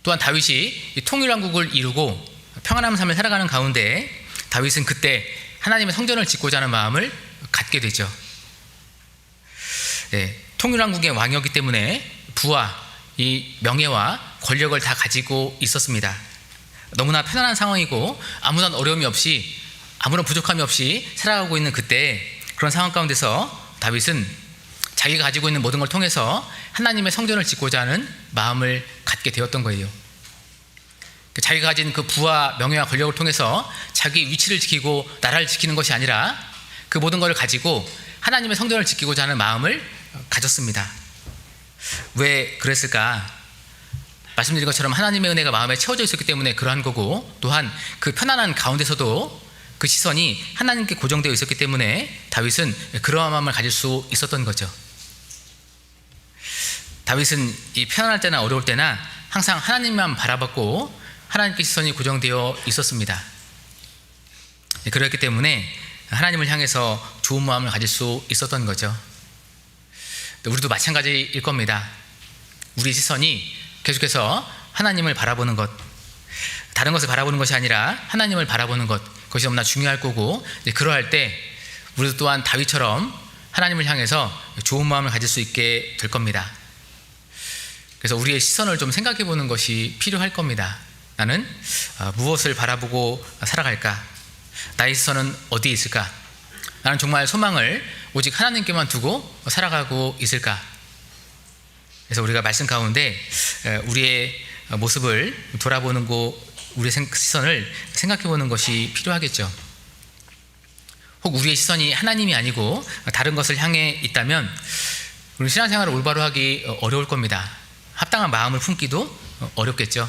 A: 또한 다윗이 통일왕국을 이루고 평안한 삶을 살아가는 가운데 다윗은 그때 하나님의 성전을 짓고자 하는 마음을 갖게 되죠. 통일왕국의 왕이었기 때문에 부와 이 명예와 권력을 다 가지고 있었습니다. 너무나 편안한 상황이고 아무런 어려움이 없이 아무런 부족함이 없이 살아가고 있는 그때, 그런 상황 가운데서 다윗은 자기가 가지고 있는 모든 걸 통해서 하나님의 성전을 짓고자 하는 마음을 갖게 되었던 거예요. 자기가 가진 그 부와 명예와 권력을 통해서 자기 위치를 지키고 나라를 지키는 것이 아니라 그 모든 것을 가지고 하나님의 성전을 지키고자 하는 마음을 가졌습니다. 왜 그랬을까? 말씀드린 것처럼 하나님의 은혜가 마음에 채워져 있었기 때문에 그러한 거고, 또한 그 편안한 가운데서도 그 시선이 하나님께 고정되어 있었기 때문에 다윗은 그러한 마음을 가질 수 있었던 거죠. 다윗은 이 편안할 때나 어려울 때나 항상 하나님만 바라봤고 하나님께 시선이 고정되어 있었습니다. 그렇기 때문에 하나님을 향해서 좋은 마음을 가질 수 있었던 거죠. 우리도 마찬가지일 겁니다. 우리 시선이 계속해서 하나님을 바라보는 것, 다른 것을 바라보는 것이 아니라 하나님을 바라보는 것, 그것이 너무나 중요할 거고, 그러할 때 우리도 또한 다윗처럼 하나님을 향해서 좋은 마음을 가질 수 있게 될 겁니다. 그래서 우리의 시선을 좀 생각해 보는 것이 필요할 겁니다. 나는 무엇을 바라보고 살아갈까? 나의 시선은 어디에 있을까? 나는 정말 소망을 오직 하나님께만 두고 살아가고 있을까? 그래서 우리가 말씀 가운데 우리의 모습을 돌아보는 우리의 시선을 생각해 보는 것이 필요하겠죠. 혹 우리의 시선이 하나님이 아니고 다른 것을 향해 있다면 우리 신앙생활을 올바로 하기 어려울 겁니다. 합당한 마음을 품기도 어렵겠죠.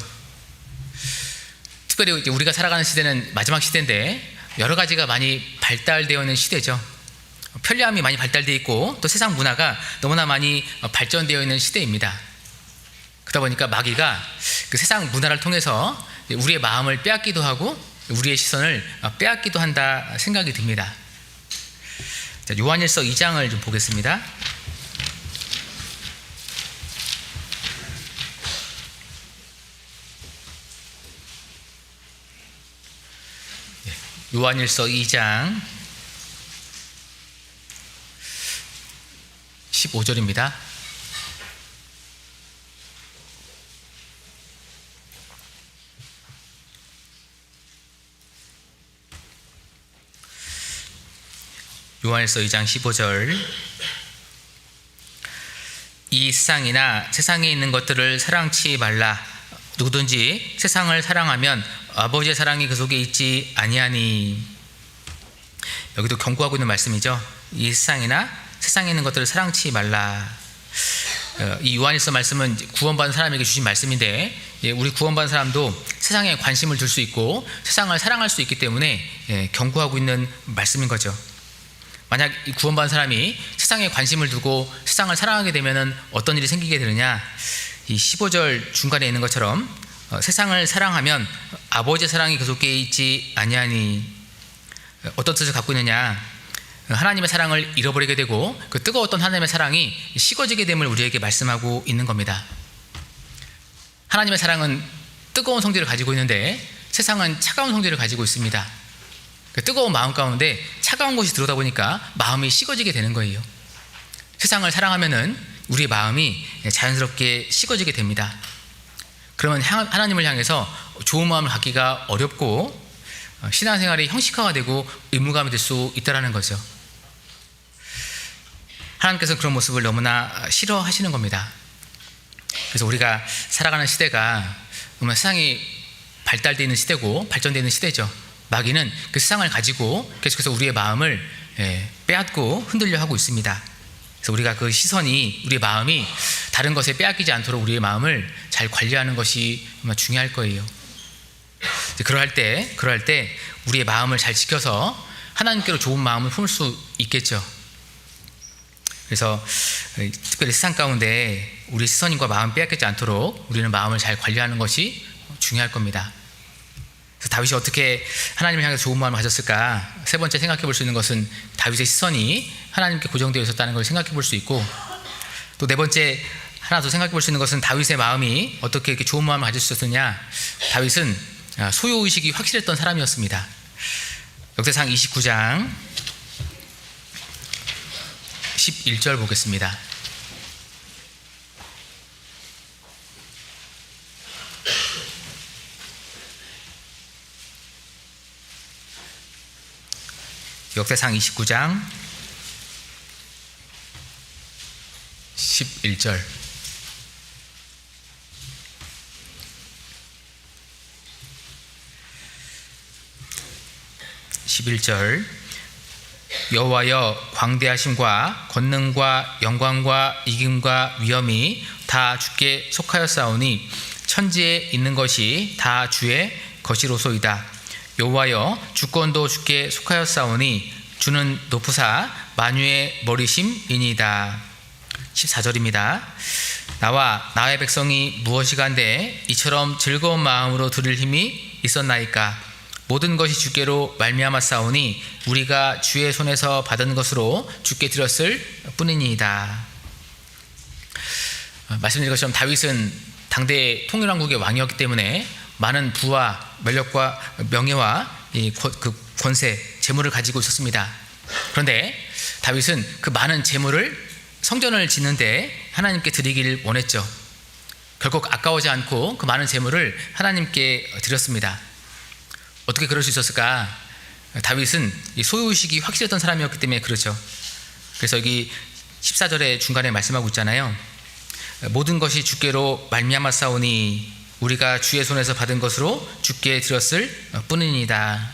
A: 특별히 우리가 살아가는 시대는 마지막 시대인데 여러 가지가 많이 발달되어 있는 시대죠. 편리함이 많이 발달되어 있고 또 세상 문화가 너무나 많이 발전되어 있는 시대입니다. 그러다 보니까 마귀가 그 세상 문화를 통해서 우리의 마음을 빼앗기도 하고 우리의 시선을 빼앗기도 한다 생각이 듭니다. 자, 요한일서 2장을 좀 보겠습니다. 요한일서 2장 15절입니다. 요한일서 2장 15절. 이 세상이나 세상에 있는 것들을 사랑치 말라. 누구든지 세상을 사랑하면 아버지의 사랑이 그 속에 있지 아니하니. 여기도 경고하고 있는 말씀이죠. 이 세상이나 세상에 있는 것들을 사랑치 말라. 이 요한일서 말씀은 구원받은 사람에게 주신 말씀인데, 우리 구원받은 사람도 세상에 관심을 둘 수 있고 세상을 사랑할 수 있기 때문에 경고하고 있는 말씀인 거죠. 만약 이 구원받은 사람이 세상에 관심을 두고 세상을 사랑하게 되면 어떤 일이 생기게 되느냐. 이 15절 중간에 있는 것처럼 세상을 사랑하면 아버지의 사랑이 그 속에 있지 아니하니. 어떤 뜻을 갖고 있느냐. 하나님의 사랑을 잃어버리게 되고 그 뜨거웠던 하나님의 사랑이 식어지게 됨을 우리에게 말씀하고 있는 겁니다. 하나님의 사랑은 뜨거운 성질을 가지고 있는데 세상은 차가운 성질을 가지고 있습니다. 그 뜨거운 마음 가운데 차가운 것이 들어오다 보니까 마음이 식어지게 되는 거예요. 세상을 사랑하면은 우리의 마음이 자연스럽게 식어지게 됩니다. 그러면 하나님을 향해서 좋은 마음을 갖기가 어렵고 신앙생활이 형식화가 되고 의무감이 될 수 있다는 거죠. 하나님께서 그런 모습을 너무나 싫어하시는 겁니다. 그래서 우리가 살아가는 시대가 정말 세상이 발달되어 있는 시대고 발전되어 있는 시대죠. 마귀는 그 세상을 가지고 계속해서 우리의 마음을 빼앗고 흔들려 하고 있습니다. 그래서 우리가 그 시선이, 우리의 마음이 다른 것에 빼앗기지 않도록 우리의 마음을 잘 관리하는 것이 정말 중요할 거예요. 그러할 때 우리의 마음을 잘 지켜서 하나님께로 좋은 마음을 품을 수 있겠죠. 그래서 특별히 세상 가운데 우리 시선과 마음 빼앗기지 않도록 우리는 마음을 잘 관리하는 것이 중요할 겁니다. 그래서 다윗이 어떻게 하나님을 향해서 좋은 마음을 가졌을까? 세 번째 생각해 볼 수 있는 것은 다윗의 시선이 하나님께 고정되어 있었다는 걸 생각해 볼 수 있고, 또 네 번째 하나 더 생각해 볼 수 있는 것은 다윗의 마음이 어떻게 이렇게 좋은 마음을 가질 수 있었느냐. 다윗은 소유의식이 확실했던 사람이었습니다. 역대상 29장 11절 보겠습니다. 역대상 29장 11절. 여호와여, 광대하심과 권능과 영광과 이김과 위엄이 다 주께 속하였사오니 천지에 있는 것이 다 주의 것이로소이다. 여호와여, 주권도 주께 속하였사오니 주는 높으사 만유의 머리심이니이다. 14절입니다. 나와 나의 백성이 무엇이간데 이처럼 즐거운 마음으로 드릴 힘이 있었나이까. 모든 것이 주께로 말미암았사오니 우리가 주의 손에서 받은 것으로 주께 드렸을 뿐이니이다. 말씀드린 것처럼 다윗은 당대 통일왕국의 왕이었기 때문에 많은 부와 권력과 명예와 그 권세, 재물을 가지고 있었습니다. 그런데 다윗은 그 많은 재물을 성전을 짓는데 하나님께 드리기를 원했죠. 결국 아까워지 않고 그 많은 재물을 하나님께 드렸습니다. 어떻게 그럴 수 있었을까? 다윗은 소유의식이 확실했던 사람이었기 때문에 그렇죠. 그래서 여기 14절에 중간에 말씀하고 있잖아요. 모든 것이 주께로 말미암았사오니 우리가 주의 손에서 받은 것으로 주께 드렸을 뿐이니이다.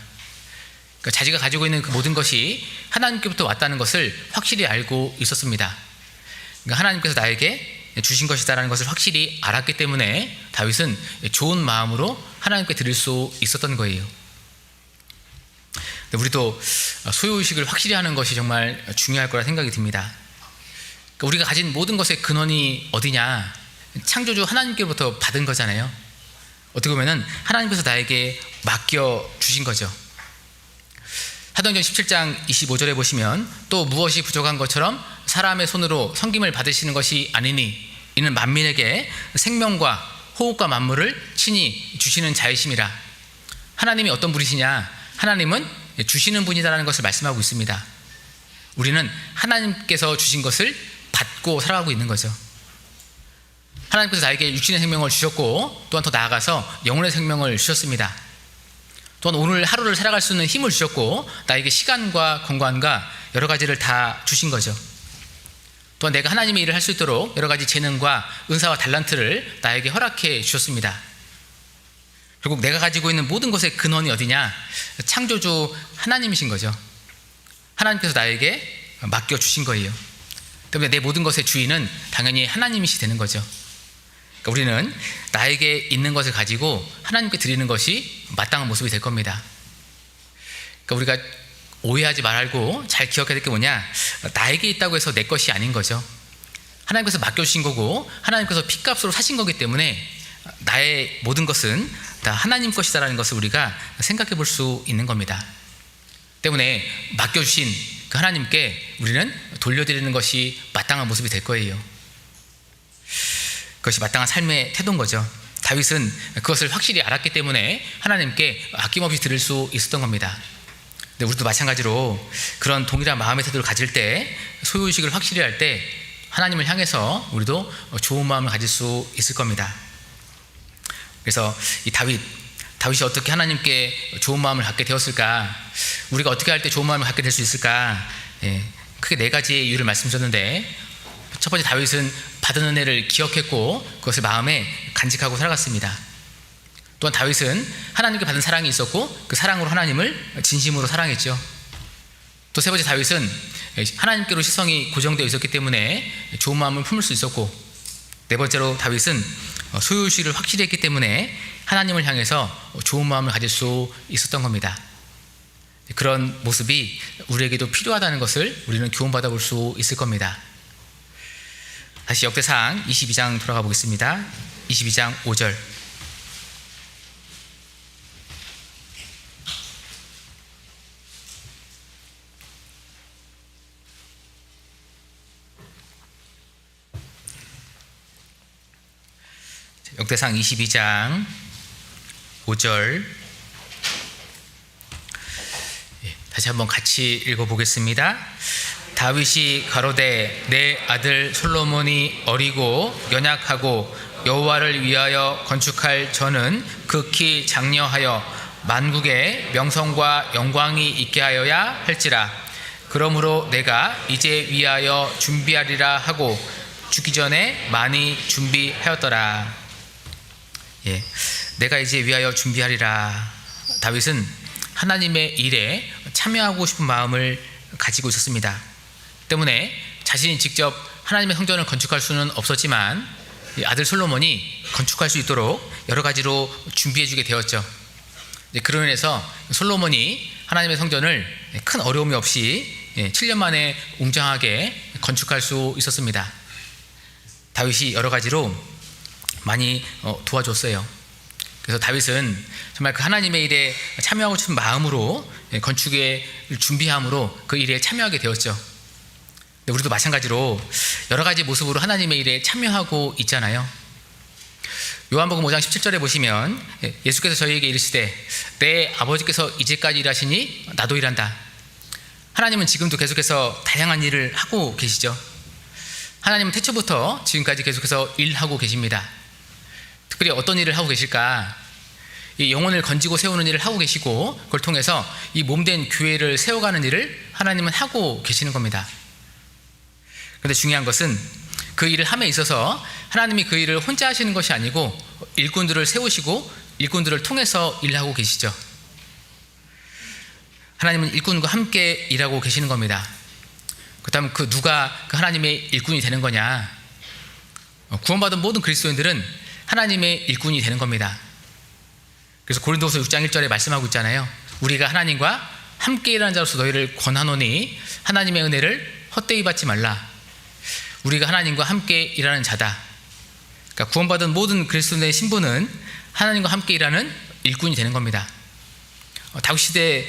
A: 그러니까 자기가 가지고 있는 그 모든 것이 하나님께부터 왔다는 것을 확실히 알고 있었습니다. 그러니까 하나님께서 나에게 주신 것이다라는 것을 확실히 알았기 때문에 다윗은 좋은 마음으로 하나님께 드릴 수 있었던 거예요. 우리도 소유의식을 확실히 하는 것이 정말 중요할 거라 생각이 듭니다. 그러니까 우리가 가진 모든 것의 근원이 어디냐? 창조주 하나님께부터 받은 거잖아요. 어떻게 보면 하나님께서 나에게 맡겨주신 거죠. 사도행전 17장 25절에 보시면 또 무엇이 부족한 것처럼 사람의 손으로 섬김을 받으시는 것이 아니니 이는 만민에게 생명과 호흡과 만물을 친히 주시는 자이심이라. 하나님이 어떤 분이시냐? 하나님은 주시는 분이다라는 것을 말씀하고 있습니다. 우리는 하나님께서 주신 것을 받고 살아가고 있는 거죠. 하나님께서 나에게 육신의 생명을 주셨고 또한 더 나아가서 영혼의 생명을 주셨습니다. 또한 오늘 하루를 살아갈 수 있는 힘을 주셨고 나에게 시간과 건강과 여러 가지를 다 주신 거죠. 또한 내가 하나님의 일을 할 수 있도록 여러 가지 재능과 은사와 달란트를 나에게 허락해 주셨습니다. 결국 내가 가지고 있는 모든 것의 근원이 어디냐? 창조주 하나님이신 거죠. 하나님께서 나에게 맡겨주신 거예요. 때문에 내 모든 것의 주인은 당연히 하나님이시 되는 거죠. 그러니까 우리는 나에게 있는 것을 가지고 하나님께 드리는 것이 마땅한 모습이 될 겁니다. 그러니까 우리가 오해하지 말고 잘 기억해야 될 게 뭐냐? 나에게 있다고 해서 내 것이 아닌 거죠. 하나님께서 맡겨주신 거고 하나님께서 피값으로 사신 거기 때문에 나의 모든 것은 다 하나님 것이다라는 것을 우리가 생각해 볼 수 있는 겁니다. 때문에 맡겨주신 그 하나님께 우리는 돌려드리는 것이 마땅한 모습이 될 거예요. 그것이 마땅한 삶의 태도인 거죠. 다윗은 그것을 확실히 알았기 때문에 하나님께 아낌없이 드릴 수 있었던 겁니다. 근데 우리도 마찬가지로 그런 동일한 마음의 태도를 가질 때, 소유의식을 확실히 할 때 하나님을 향해서 우리도 좋은 마음을 가질 수 있을 겁니다. 그래서 이 다윗이 어떻게 하나님께 좋은 마음을 갖게 되었을까? 우리가 어떻게 할 때 좋은 마음을 갖게 될 수 있을까? 크게 4가지의 이유를 말씀드렸는데, 첫 번째, 다윗은 받은 은혜를 기억했고 그것을 마음에 간직하고 살아갔습니다. 또한 다윗은 하나님께 받은 사랑이 있었고 그 사랑으로 하나님을 진심으로 사랑했죠. 또 세 번째, 다윗은 하나님께로 시선이 고정되어 있었기 때문에 좋은 마음을 품을 수 있었고, 네 번째로 다윗은 소유의식을 확실히 했기 때문에 하나님을 향해서 좋은 마음을 가질 수 있었던 겁니다. 그런 모습이 우리에게도 필요하다는 것을 우리는 교훈받아 볼 수 있을 겁니다. 다시 역대상 22장 돌아가 보겠습니다. 22장 5절. 역대상 22장 5절. 다시 한번 같이 읽어보겠습니다. 다윗이 가로되 내 아들 솔로몬이 어리고 연약하고 여호와를 위하여 건축할 전은 극히 장려하여 만국의 명성과 영광이 있게 하여야 할지라. 그러므로 내가 이제 위하여 준비하리라 하고 죽기 전에 많이 준비하였더라. 내가 이제 위하여 준비하리라. 다윗은 하나님의 일에 참여하고 싶은 마음을 가지고 있었습니다. 때문에 자신이 직접 하나님의 성전을 건축할 수는 없었지만 아들 솔로몬이 건축할 수 있도록 여러 가지로 준비해 주게 되었죠. 그로 인해서 솔로몬이 하나님의 성전을 큰 어려움이 없이 7년 만에 웅장하게 건축할 수 있었습니다. 다윗이 여러 가지로 많이 도와줬어요. 그래서 다윗은 정말 그 하나님의 일에 참여하고 싶은 마음으로 건축에 준비함으로 그 일에 참여하게 되었죠. 우리도 마찬가지로 여러 가지 모습으로 하나님의 일에 참여하고 있잖아요. 요한복음 5장 17절에 보시면 예수께서 저희에게 이르시되 내 아버지께서 이제까지 일하시니 나도 일한다. 하나님은 지금도 계속해서 다양한 일을 하고 계시죠. 하나님은 태초부터 지금까지 계속해서 일하고 계십니다. 특별히 어떤 일을 하고 계실까? 이 영혼을 건지고 세우는 일을 하고 계시고, 그걸 통해서 이 몸된 교회를 세워가는 일을 하나님은 하고 계시는 겁니다. 그런데 중요한 것은 그 일을 함에 있어서 하나님이 그 일을 혼자 하시는 것이 아니고 일꾼들을 세우시고 일꾼들을 통해서 일하고 계시죠. 하나님은 일꾼과 함께 일하고 계시는 겁니다. 그렇다면 그 누가 그 하나님의 일꾼이 되는 거냐? 구원받은 모든 그리스도인들은 하나님의 일꾼이 되는 겁니다. 그래서 고린도후서 6장 1절에 말씀하고 있잖아요. 우리가 하나님과 함께 일하는 자로서 너희를 권하노니 하나님의 은혜를 헛되이 받지 말라. 우리가 하나님과 함께 일하는 자다. 그러니까 구원받은 모든 그리스도인의 신분은 하나님과 함께 일하는 일꾼이 되는 겁니다. 다윗 시대,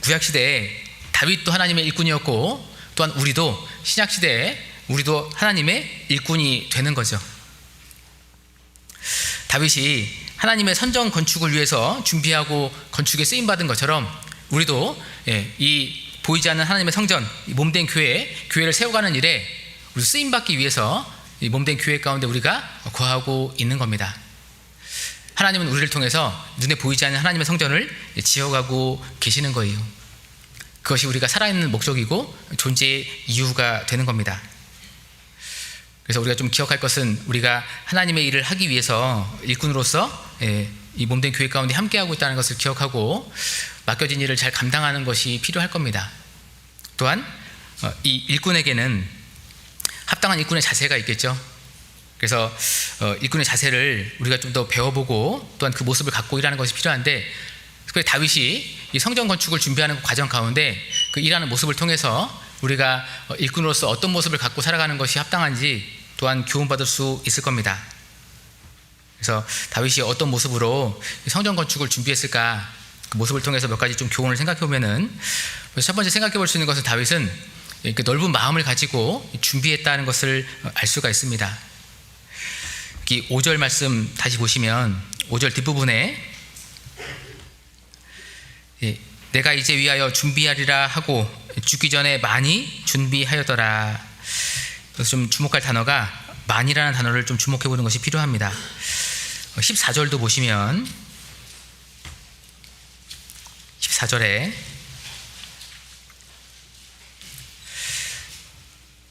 A: 구약 시대에 다윗도 하나님의 일꾼이었고, 또한 우리도 신약 시대에 우리도 하나님의 일꾼이 되는 거죠. 다윗이 하나님의 선전 건축을 위해서 준비하고 건축에 쓰임 받은 것처럼 우리도 이 보이지 않는 하나님의 성전, 몸된 교회를 세워가는 일에 우리 쓰임 받기 위해서 이 몸된 교회 가운데 우리가 거하고 있는 겁니다. 하나님은 우리를 통해서 눈에 보이지 않는 하나님의 성전을 지어가고 계시는 거예요. 그것이 우리가 살아있는 목적이고 존재의 이유가 되는 겁니다. 그래서 우리가 좀 기억할 것은 우리가 하나님의 일을 하기 위해서 일꾼으로서 이 몸된 교회 가운데 함께하고 있다는 것을 기억하고 맡겨진 일을 잘 감당하는 것이 필요할 겁니다. 또한 이 일꾼에게는 합당한 일꾼의 자세가 있겠죠. 그래서 일꾼의 자세를 우리가 좀 더 배워보고 또한 그 모습을 갖고 일하는 것이 필요한데, 특별히 다윗이 이 성전 건축을 준비하는 과정 가운데 그 일하는 모습을 통해서 우리가 일꾼으로서 어떤 모습을 갖고 살아가는 것이 합당한지 또한 교훈받을 수 있을 겁니다. 그래서 다윗이 어떤 모습으로 성전 건축을 준비했을까, 그 모습을 통해서 몇 가지 좀 교훈을 생각해 보면은, 첫 번째 생각해 볼 수 있는 것은 다윗은 이렇게 넓은 마음을 가지고 준비했다는 것을 알 수가 있습니다. 5절 말씀 다시 보시면 5절 뒷부분에 내가 이제 위하여 준비하리라 하고 죽기 전에 많이 준비하였더라. 그래서 좀 주목할 단어가 많이라는 단어를 좀 주목해 보는 것이 필요합니다. 14절도 보시면 14절에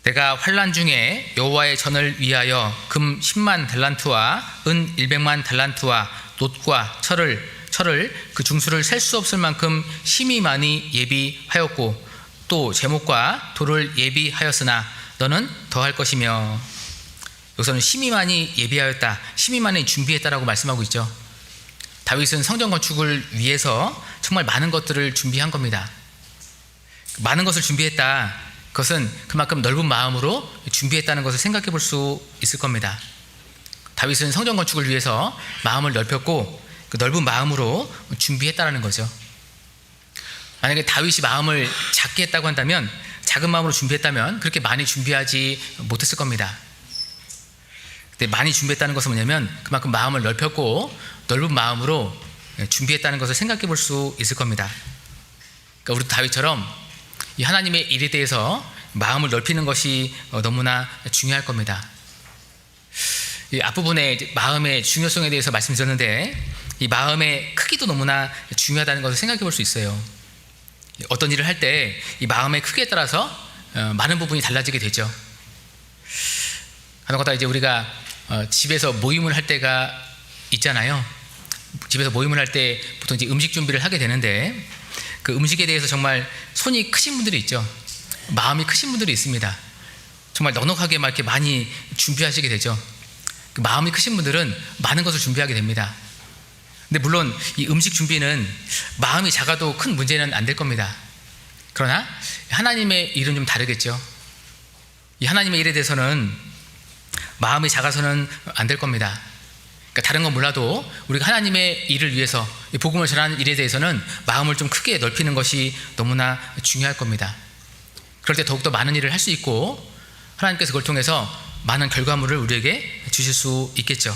A: 내가 환난 중에 여호와의 전을 위하여 금 10만 달란트와 은 100만 달란트와 놋과 철을 그 중수를 셀 수 없을 만큼 심히 많이 예비하였고 또 제목과 돌을 예비하였으나 너는 더할 것이며, 여기서는 심히 많이 예비하였다, 심히 많이 준비했다라고 말씀하고 있죠. 다윗은 성전 건축을 위해서 정말 많은 것들을 준비한 겁니다. 많은 것을 준비했다, 그것은 그만큼 넓은 마음으로 준비했다는 것을 생각해 볼 수 있을 겁니다. 다윗은 성전 건축을 위해서 마음을 넓혔고 그 넓은 마음으로 준비했다는 거죠. 만약에 다윗이 마음을 작게 했다고 한다면, 작은 마음으로 준비했다면 그렇게 많이 준비하지 못했을 겁니다. 근데 많이 준비했다는 것은 뭐냐면 그만큼 마음을 넓혔고 넓은 마음으로 준비했다는 것을 생각해 볼 수 있을 겁니다. 그러니까 우리도 다윗처럼 이 하나님의 일에 대해서 마음을 넓히는 것이 너무나 중요할 겁니다. 이 앞부분에 이제 마음의 중요성에 대해서 말씀드렸는데 이 마음의 크기도 너무나 중요하다는 것을 생각해 볼 수 있어요. 어떤 일을 할 때 이 마음의 크기에 따라서 많은 부분이 달라지게 되죠. 간혹가다 이제 우리가 집에서 모임을 할 때가 있잖아요. 집에서 모임을 할 때 보통 이제 음식 준비를 하게 되는데 그 음식에 대해서 정말 손이 크신 분들이 있죠. 마음이 크신 분들이 있습니다. 정말 넉넉하게 막 이렇게 많이 준비하시게 되죠. 그 마음이 크신 분들은 많은 것을 준비하게 됩니다. 근데 물론 이 음식 준비는 마음이 작아도 큰 문제는 안 될 겁니다. 그러나 하나님의 일은 좀 다르겠죠. 이 하나님의 일에 대해서는 마음이 작아서는 안 될 겁니다. 그러니까 다른 건 몰라도 우리가 하나님의 일을 위해서 복음을 전하는 일에 대해서는 마음을 좀 크게 넓히는 것이 너무나 중요할 겁니다. 그럴 때 더욱더 많은 일을 할 수 있고 하나님께서 그걸 통해서 많은 결과물을 우리에게 주실 수 있겠죠.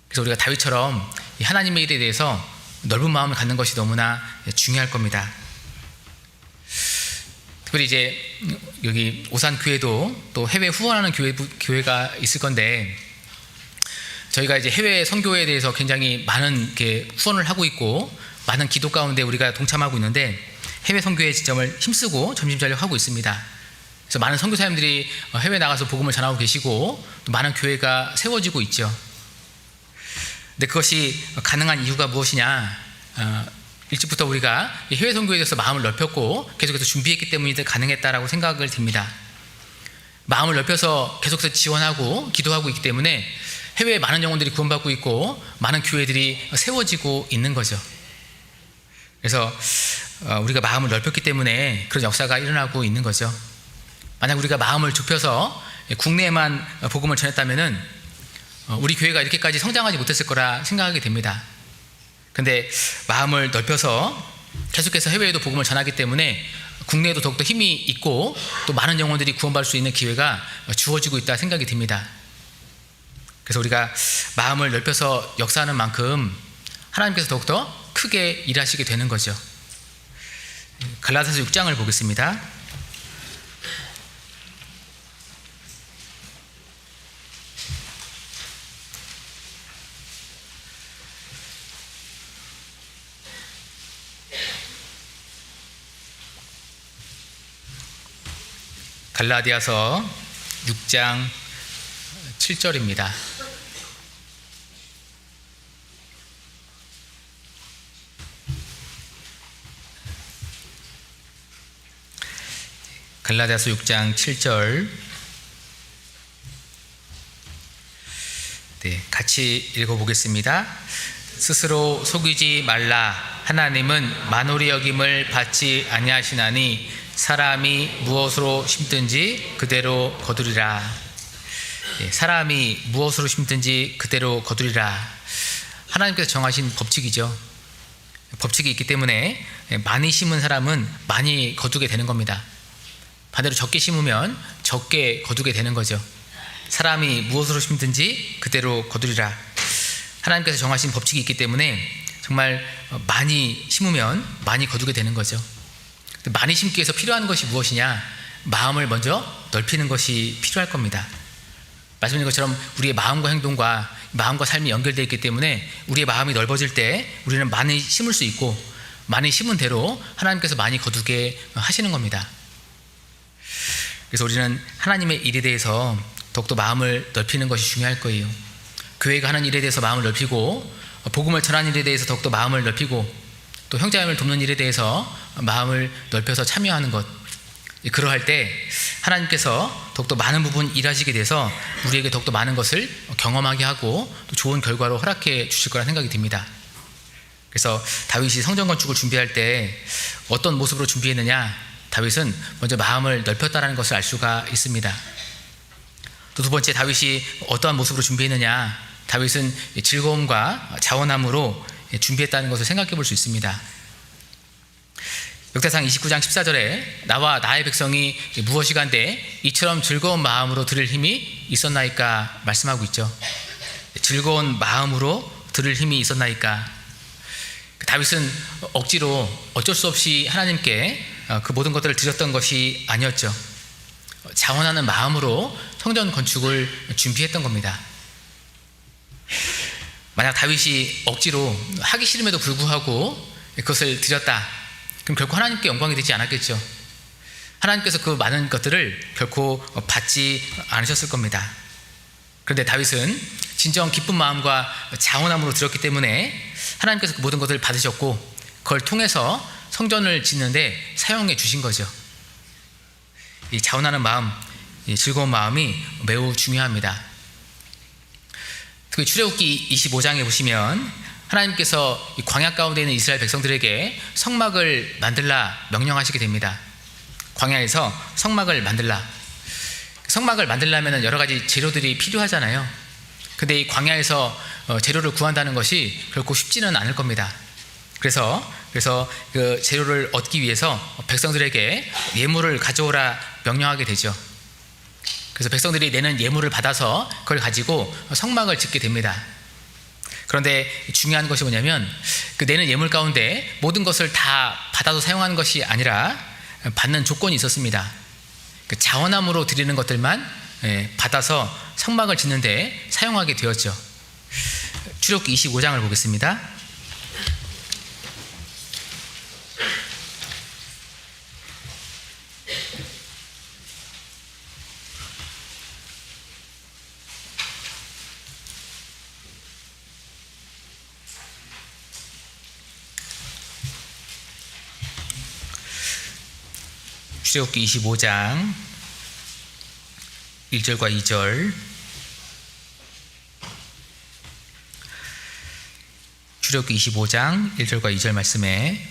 A: 그래서 우리가 다윗처럼 하나님의 일에 대해서 넓은 마음을 갖는 것이 너무나 중요할 겁니다. 특별히 이제 여기 오산교회도 또 해외 후원하는 교회가 있을 건데 저희가 이제 해외 선교에 대해서 굉장히 많은 이렇게 후원을 하고 있고 많은 기도 가운데 우리가 동참하고 있는데 해외 선교의 지점을 힘쓰고 점심전력하고 있습니다. 그래서 많은 선교사님들이 해외 나가서 복음을 전하고 계시고 또 많은 교회가 세워지고 있죠. 근데 그것이 가능한 이유가 무엇이냐? 일찍부터 우리가 해외 선교에 대해서 마음을 넓혔고 계속해서 준비했기 때문에 가능했다라고 생각을 듭니다. 마음을 넓혀서 계속해서 지원하고 기도하고 있기 때문에 해외에 많은 영혼들이 구원받고 있고 많은 교회들이 세워지고 있는 거죠. 그래서 우리가 마음을 넓혔기 때문에 그런 역사가 일어나고 있는 거죠. 만약 우리가 마음을 좁혀서 국내에만 복음을 전했다면은 우리 교회가 이렇게까지 성장하지 못했을 거라 생각하게 됩니다. 근데 마음을 넓혀서 계속해서 해외에도 복음을 전하기 때문에 국내에도 더욱더 힘이 있고 또 많은 영혼들이 구원받을 수 있는 기회가 주어지고 있다 생각이 듭니다. 그래서 우리가 마음을 넓혀서 역사하는 만큼 하나님께서 더욱더 크게 일하시게 되는 거죠. 갈라디아서 6장을 보겠습니다. 갈라디아서 6장 7절입니다. 갈라디아서 6장 7절 네, 같이 읽어보겠습니다. 스스로 속이지 말라. 하나님은 만홀히 여김을 받지 아니하시나니 사람이 무엇으로 심든지 그대로 거두리라. 네, 사람이 무엇으로 심든지 그대로 거두리라. 하나님께서 정하신 법칙이죠. 법칙이 있기 때문에 많이 심은 사람은 많이 거두게 되는 겁니다. 반대로 적게 심으면 적게 거두게 되는 거죠. 사람이 무엇으로 심든지 그대로 거두리라. 하나님께서 정하신 법칙이 있기 때문에 정말 많이 심으면 많이 거두게 되는 거죠. 많이 심기 위해서 필요한 것이 무엇이냐? 마음을 먼저 넓히는 것이 필요할 겁니다. 말씀드린 것처럼 우리의 마음과 행동과 마음과 삶이 연결되어 있기 때문에 우리의 마음이 넓어질 때 우리는 많이 심을 수 있고 많이 심은 대로 하나님께서 많이 거두게 하시는 겁니다. 그래서 우리는 하나님의 일에 대해서 더욱더 마음을 넓히는 것이 중요할 거예요. 교회가 하는 일에 대해서 마음을 넓히고 복음을 전하는 일에 대해서 더욱더 마음을 넓히고 또 형제자매를 돕는 일에 대해서 마음을 넓혀서 참여하는 것, 그러할 때 하나님께서 더욱더 많은 부분 일하시게 돼서 우리에게 더욱더 많은 것을 경험하게 하고 또 좋은 결과로 허락해 주실 거라 생각이 듭니다. 그래서 다윗이 성전 건축을 준비할 때 어떤 모습으로 준비했느냐? 다윗은 먼저 마음을 넓혔다는 것을 알 수가 있습니다. 또 두 번째, 다윗이 어떠한 모습으로 준비했느냐? 다윗은 즐거움과 자원함으로 준비했다는 것을 생각해 볼 수 있습니다. 역대상 29장 14절에 나와 나의 백성이 무엇이간데 이처럼 즐거운 마음으로 들을 힘이 있었나이까 말씀하고 있죠. 즐거운 마음으로 들을 힘이 있었나이까. 다윗은 억지로 어쩔 수 없이 하나님께 그 모든 것들을 드렸던 것이 아니었죠. 자원하는 마음으로 성전 건축을 준비했던 겁니다. 만약 다윗이 억지로 하기 싫음에도 불구하고 그것을 드렸다, 그럼 결코 하나님께 영광이 되지 않았겠죠. 하나님께서 그 많은 것들을 결코 받지 않으셨을 겁니다. 그런데 다윗은 진정 기쁜 마음과 자원함으로 드렸기 때문에 하나님께서 그 모든 것을 받으셨고, 그걸 통해서 성전을 짓는데 사용해 주신 거죠. 이 자원하는 마음, 이 즐거운 마음이 매우 중요합니다. 특히 출애굽기 25장에 보시면 하나님께서 이 광야 가운데 있는 이스라엘 백성들에게 성막을 만들라 명령하시게 됩니다. 광야에서 성막을 만들라. 성막을 만들려면 여러 가지 재료들이 필요하잖아요. 근데 이 광야에서 재료를 구한다는 것이 결코 쉽지는 않을 겁니다. 그래서 그 재료를 얻기 위해서 백성들에게 예물을 가져오라 명령하게 되죠. 그래서 백성들이 내는 예물을 받아서 그걸 가지고 성막을 짓게 됩니다. 그런데 중요한 것이 뭐냐면, 그 내는 예물 가운데 모든 것을 다 받아서 사용하는 것이 아니라 받는 조건이 있었습니다. 그 자원함으로 드리는 것들만 받아서 성막을 짓는데 사용하게 되었죠. 출애굽기 25장을 보겠습니다. 출애굽기 25장 1절과 2절. 출애굽기 25장 1절과 2절 말씀에,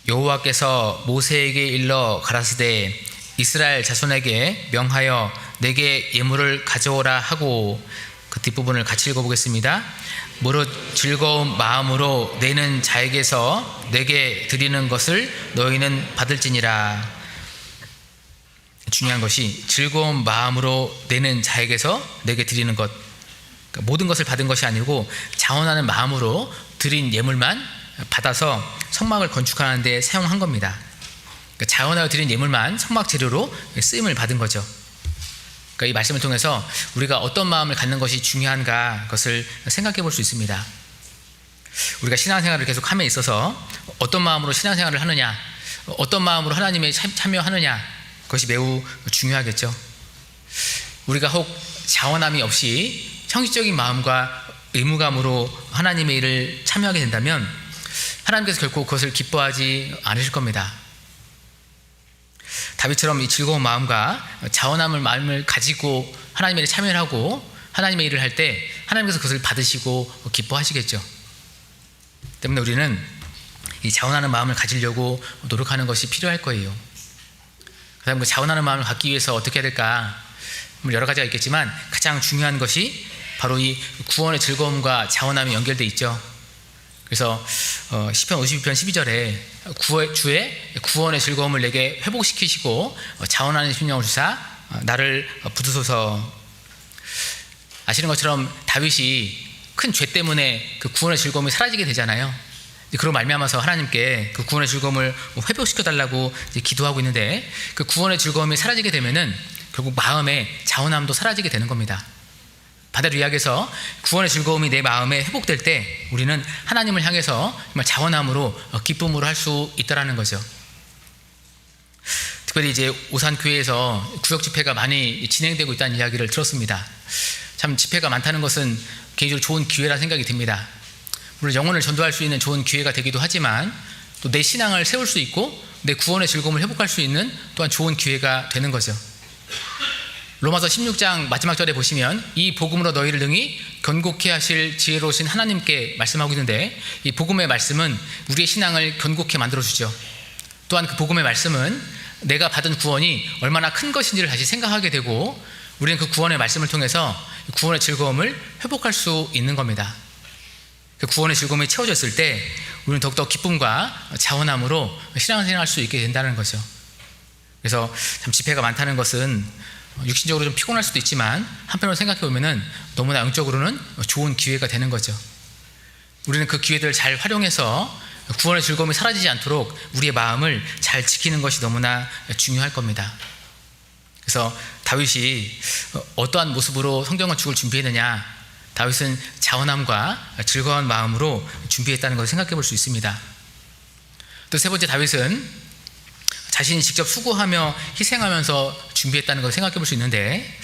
A: 여호와께서 모세에게 일러 가라사대 이스라엘 자손에게 명하여 내게 예물을 가져오라 하고, 그 뒷부분을 같이 읽어보겠습니다. 무릇 즐거운 마음으로 내는 자에게서 내게 드리는 것을 너희는 받을지니라. 중요한 것이 즐거운 마음으로 내는 자에게서 내게 드리는 것, 그러니까 모든 것을 받은 것이 아니고 자원하는 마음으로 드린 예물만 받아서 성막을 건축하는 데 사용한 겁니다. 그러니까 자원하여 드린 예물만 성막 재료로 쓰임을 받은 거죠. 그러니까 이 말씀을 통해서 우리가 어떤 마음을 갖는 것이 중요한가, 그것을 생각해 볼 수 있습니다. 우리가 신앙생활을 계속 함에 있어서 어떤 마음으로 신앙생활을 하느냐, 어떤 마음으로 하나님에 참여하느냐, 그것이 매우 중요하겠죠. 우리가 혹 자원함이 없이 형식적인 마음과 의무감으로 하나님의 일을 참여하게 된다면 하나님께서 결코 그것을 기뻐하지 않으실 겁니다. 다윗처럼 이 즐거운 마음과 자원함을 마음을 가지고 하나님의 일에 참여를 하고 하나님의 일을 할 때 하나님께서 그것을 받으시고 기뻐하시겠죠. 때문에 우리는 이 자원하는 마음을 가지려고 노력하는 것이 필요할 거예요. 그 다음 그 자원하는 마음을 갖기 위해서 어떻게 해야 될까? 여러 가지가 있겠지만 가장 중요한 것이 바로 이 구원의 즐거움과 자원함이 연결되어 있죠. 그래서 시편 52편 12절에 주의 구원의 즐거움을 내게 회복시키시고 자원하는 심령을 주사 나를 붙드소서. 아시는 것처럼 다윗이 큰 죄 때문에 그 구원의 즐거움이 사라지게 되잖아요. 그로 말미암아서 하나님께 그 구원의 즐거움을 회복시켜달라고 기도하고 있는데, 그 구원의 즐거움이 사라지게 되면은 결국 마음의 자원함도 사라지게 되는 겁니다. 반대로 이야기해서 구원의 즐거움이 내 마음에 회복될 때 우리는 하나님을 향해서 정말 자원함으로 기쁨으로 할 수 있다라는 거죠. 특별히 이제 오산교회에서 구역 집회가 많이 진행되고 있다는 이야기를 들었습니다. 참 집회가 많다는 것은 개인적으로 좋은 기회라 생각이 듭니다. 물론 영혼을 전도할 수 있는 좋은 기회가 되기도 하지만 또 내 신앙을 세울 수 있고 내 구원의 즐거움을 회복할 수 있는 또한 좋은 기회가 되는 거죠. 로마서 16장 마지막 절에 보시면 이 복음으로 너희를 능히 견고케 하실 지혜로우신 하나님께 말씀하고 있는데, 이 복음의 말씀은 우리의 신앙을 견고케 만들어주죠. 또한 그 복음의 말씀은 내가 받은 구원이 얼마나 큰 것인지를 다시 생각하게 되고 우리는 그 구원의 말씀을 통해서 구원의 즐거움을 회복할 수 있는 겁니다. 그 구원의 즐거움이 채워졌을 때 우리는 더욱더 기쁨과 자원함으로 신앙생활을 할 수 있게 된다는 거죠. 그래서 참 집회가 많다는 것은 육신적으로 좀 피곤할 수도 있지만 한편으로 생각해 보면은 너무나 영적으로는 좋은 기회가 되는 거죠. 우리는 그 기회들을 잘 활용해서 구원의 즐거움이 사라지지 않도록 우리의 마음을 잘 지키는 것이 너무나 중요할 겁니다. 그래서 다윗이 어떠한 모습으로 성전 건축을 준비했느냐? 다윗은 자원함과 즐거운 마음으로 준비했다는 것을 생각해 볼 수 있습니다. 또 세 번째, 다윗은 자신이 직접 수고하며 희생하면서 준비했다는 것을 생각해 볼 수 있는데,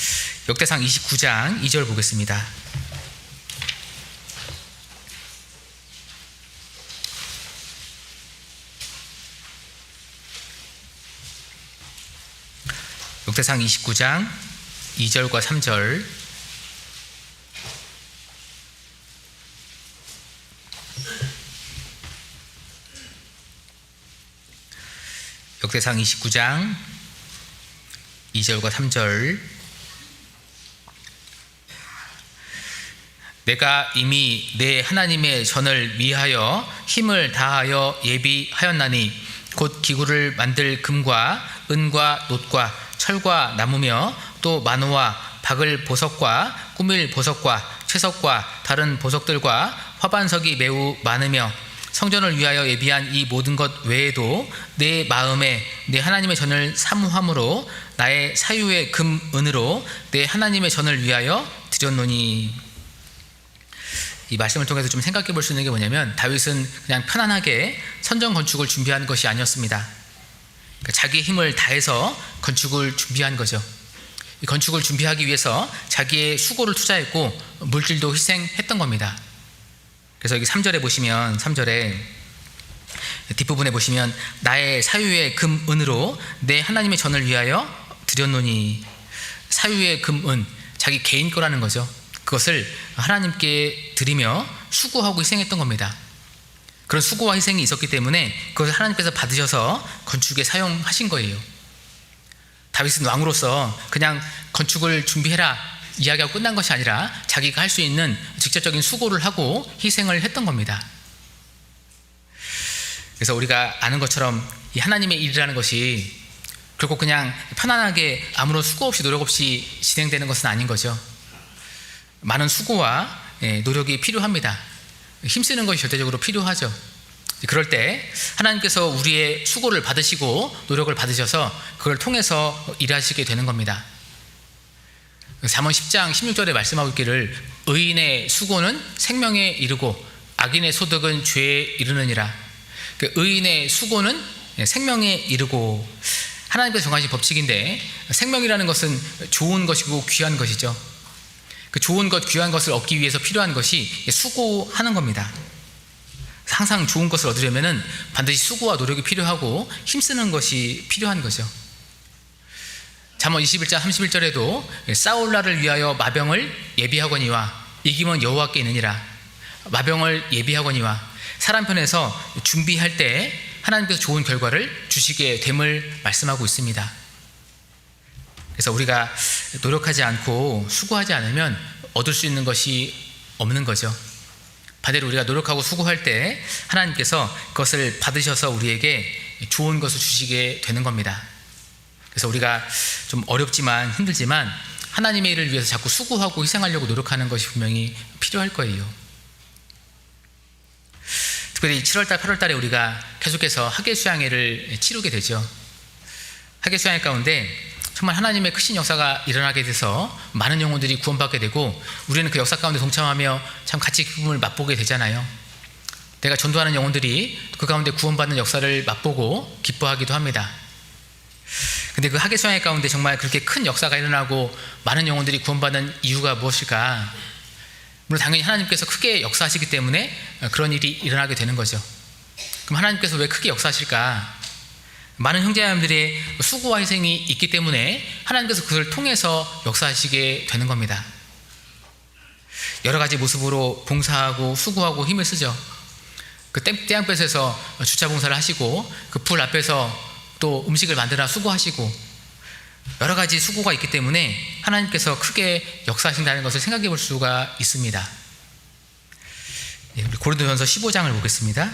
A: 역대상 29장 2절 보겠습니다. 역대상 29장 2절과 3절. 역대상 29장 2절과 3절. 내가 이미 내 하나님의 전을 위하여 힘을 다하여 예비하였나니 곧 기구를 만들 금과 은과 놋과 철과 나무며 또 마노와 박을 보석과 꾸밀 보석과 채석과 다른 보석들과 화반석이 매우 많으며 성전을 위하여 예비한 이 모든 것 외에도 내 마음에 내 하나님의 전을 사모함으로 나의 사유의 금 은으로 내 하나님의 전을 위하여 드렸노니. 이 말씀을 통해서 좀 생각해 볼 수 있는 게 뭐냐면, 다윗은 그냥 편안하게 성전 건축을 준비한 것이 아니었습니다. 자기의 힘을 다해서 건축을 준비한 거죠. 이 건축을 준비하기 위해서 자기의 수고를 투자했고 물질도 희생했던 겁니다. 그래서 여기 3절에 보시면, 3절에 뒷부분에 보시면 나의 사유의 금 은으로 내 하나님의 전을 위하여 드렸노니. 사유의 금 은, 자기 개인 거라는 거죠. 그것을 하나님께 드리며 수고하고 희생했던 겁니다. 그런 수고와 희생이 있었기 때문에 그것을 하나님께서 받으셔서 건축에 사용하신 거예요. 다윗은 왕으로서 그냥 건축을 준비해라 이야기하고 끝난 것이 아니라 자기가 할 수 있는 직접적인 수고를 하고 희생을 했던 겁니다. 그래서 우리가 아는 것처럼 이 하나님의 일이라는 것이 결국 그냥 편안하게 아무런 수고 없이 노력 없이 진행되는 것은 아닌 거죠. 많은 수고와 노력이 필요합니다. 힘쓰는 것이 절대적으로 필요하죠. 그럴 때 하나님께서 우리의 수고를 받으시고 노력을 받으셔서 그걸 통해서 일하시게 되는 겁니다. 잠언 10장 16절에 말씀하고 있기를 의인의 수고는 생명에 이르고 악인의 소득은 죄에 이르느니라. 의인의 수고는 생명에 이르고, 하나님께서 정하신 법칙인데 생명이라는 것은 좋은 것이고 귀한 것이죠. 그 좋은 것, 귀한 것을 얻기 위해서 필요한 것이 수고하는 겁니다. 항상 좋은 것을 얻으려면 반드시 수고와 노력이 필요하고 힘쓰는 것이 필요한 거죠. 잠언 21장 31절에도 싸울 날을 위하여 마병을 예비하거니와 이기면 여호와께 있느니라. 마병을 예비하거니와, 사람 편에서 준비할 때 하나님께서 좋은 결과를 주시게 됨을 말씀하고 있습니다. 그래서 우리가 노력하지 않고 수고하지 않으면 얻을 수 있는 것이 없는 거죠. 반대로 우리가 노력하고 수고할 때 하나님께서 그것을 받으셔서 우리에게 좋은 것을 주시게 되는 겁니다. 그래서 우리가 좀 어렵지만 힘들지만 하나님의 일을 위해서 자꾸 수고하고 희생하려고 노력하는 것이 분명히 필요할 거예요. 특별히 7월달, 8월달에 우리가 계속해서 학예 수양회를 치르게 되죠. 학예 수양회 가운데 정말 하나님의 크신 역사가 일어나게 돼서 많은 영혼들이 구원받게 되고 우리는 그 역사 가운데 동참하며 참 같이 기쁨을 맛보게 되잖아요. 내가 전도하는 영혼들이 그 가운데 구원받는 역사를 맛보고 기뻐하기도 합니다. 근데 그 학예 수양회 가운데 정말 그렇게 큰 역사가 일어나고 많은 영혼들이 구원받는 이유가 무엇일까? 물론 당연히 하나님께서 크게 역사하시기 때문에 그런 일이 일어나게 되는 거죠. 그럼 하나님께서 왜 크게 역사하실까? 많은 형제자매들의 수고와 희생이 있기 때문에 하나님께서 그걸 통해서 역사하시게 되는 겁니다. 여러 가지 모습으로 봉사하고 수고하고 힘을 쓰죠. 그 떼양볕에서 주차 봉사를 하시고 그 불 앞에서 또 음식을 만드나 수고하시고 여러 가지 수고가 있기 때문에 하나님께서 크게 역사하신다는 것을 생각해 볼 수가 있습니다. 우리 고린도전서 15장을 보겠습니다.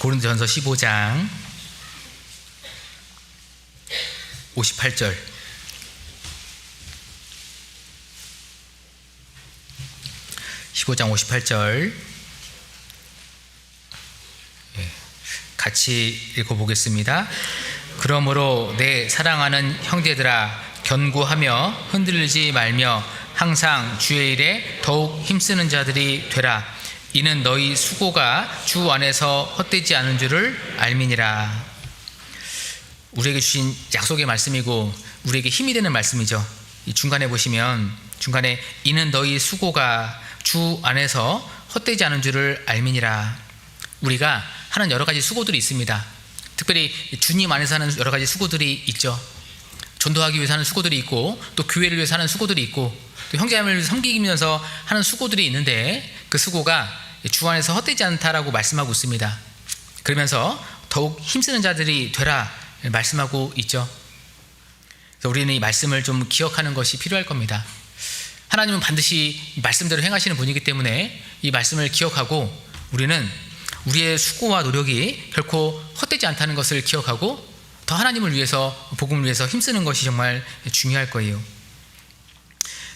A: 고린도전서 15장 58절. 같이 읽어보겠습니다. 그러므로 내 사랑하는 형제들아, 견고하며 흔들리지 말며 항상 주의 일에 더욱 힘쓰는 자들이 되라. 이는 너희 수고가 주 안에서 헛되지 않은 줄을 알미니라. 우리에게 주신 약속의 말씀이고 우리에게 힘이 되는 말씀이죠. 이 중간에 보시면, 중간에 이는 너희 수고가 주 안에서 헛되지 않은 줄을 알미니라. 우리가 하는 여러 가지 수고들이 있습니다. 특별히 주님 안에서 하는 여러 가지 수고들이 있죠. 전도하기 위해서 하는 수고들이 있고, 또 교회를 위해서 하는 수고들이 있고, 또 형제자매를 섬기면서 하는 수고들이 있는데, 그 수고가 주 안에서 헛되지 않다라고 말씀하고 있습니다. 그러면서 더욱 힘쓰는 자들이 되라 말씀하고 있죠. 그래서 우리는 이 말씀을 좀 기억하는 것이 필요할 겁니다. 하나님은 반드시 말씀대로 행하시는 분이기 때문에 이 말씀을 기억하고, 우리는 우리의 수고와 노력이 결코 헛되지 않다는 것을 기억하고 더 하나님을 위해서, 복음을 위해서 힘쓰는 것이 정말 중요할 거예요.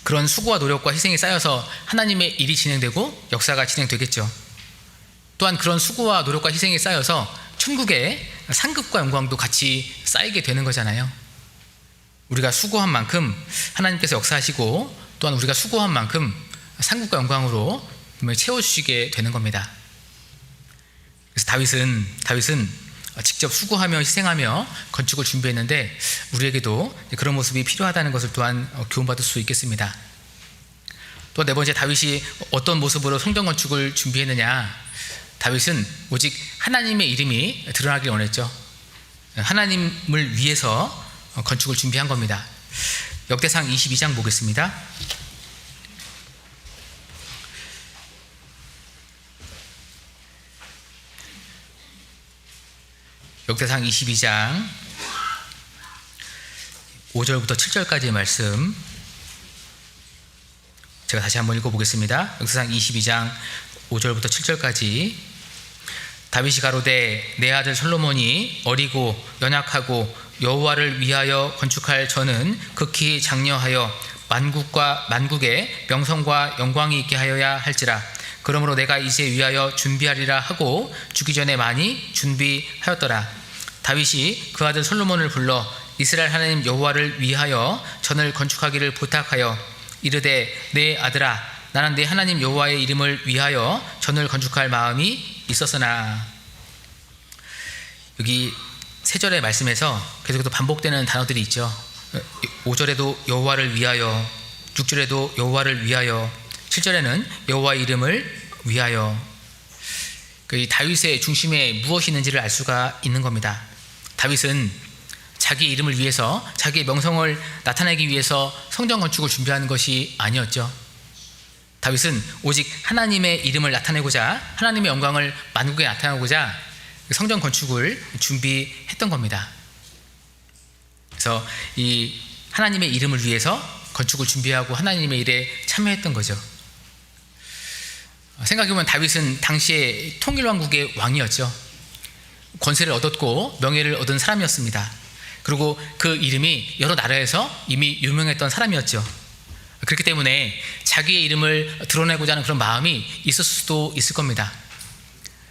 A: 그런 수고와 노력과 희생이 쌓여서 하나님의 일이 진행되고 역사가 진행되겠죠. 또한 그런 수고와 노력과 희생이 쌓여서 천국의 상급과 영광도 같이 쌓이게 되는 거잖아요. 우리가 수고한 만큼 하나님께서 역사하시고, 또한 우리가 수고한 만큼 상급과 영광으로 채워주시게 되는 겁니다. 그래서 다윗은 직접 수고하며 희생하며 건축을 준비했는데, 우리에게도 그런 모습이 필요하다는 것을 또한 교훈받을 수 있겠습니다. 또 네 번째, 다윗이 어떤 모습으로 성전 건축을 준비했느냐? 다윗은 오직 하나님의 이름이 드러나길 원했죠. 하나님을 위해서 건축을 준비한 겁니다. 역대상 22장 보겠습니다. 역대상 22장 5절부터 7절까지의 말씀, 제가 다시 한번 읽어보겠습니다. 역대상 22장 5절부터 7절까지. 다윗이 가로되 내 아들 솔로몬이 어리고 연약하고 여호와를 위하여 건축할 전은 극히 장려하여 만국의 명성과 영광이 있게 하여야 할지라. 그러므로 내가 이제 위하여 준비하리라 하고 주기 전에 많이 준비하였더라. 다윗이 그 아들 솔로몬을 불러 이스라엘 하나님 여호와를 위하여 전을 건축하기를 부탁하여 이르되, 내 아들아, 나는 내 하나님 여호와의 이름을 위하여 전을 건축할 마음이 있었으나. 여기 3절의 말씀에서 계속해서 반복되는 단어들이 있죠. 5절에도 여호와를 위하여, 6절에도 여호와를 위하여, 7절에는 여호와의 이름을 위하여. 이 다윗의 중심에 무엇이 있는지를 알 수가 있는 겁니다. 다윗은 자기의 이름을 위해서, 자기의 명성을 나타내기 위해서 성전 건축을 준비하는 것이 아니었죠. 다윗은 오직 하나님의 이름을 나타내고자, 하나님의 영광을 만국에 나타내고자 성전 건축을 준비했던 겁니다. 그래서 이 하나님의 이름을 위해서 건축을 준비하고 하나님의 일에 참여했던 거죠. 생각해보면 다윗은 당시에 통일왕국의 왕이었죠. 권세를 얻었고 명예를 얻은 사람이었습니다. 그리고 그 이름이 여러 나라에서 이미 유명했던 사람이었죠. 그렇기 때문에 자기의 이름을 드러내고자 하는 그런 마음이 있었을 수도 있을 겁니다.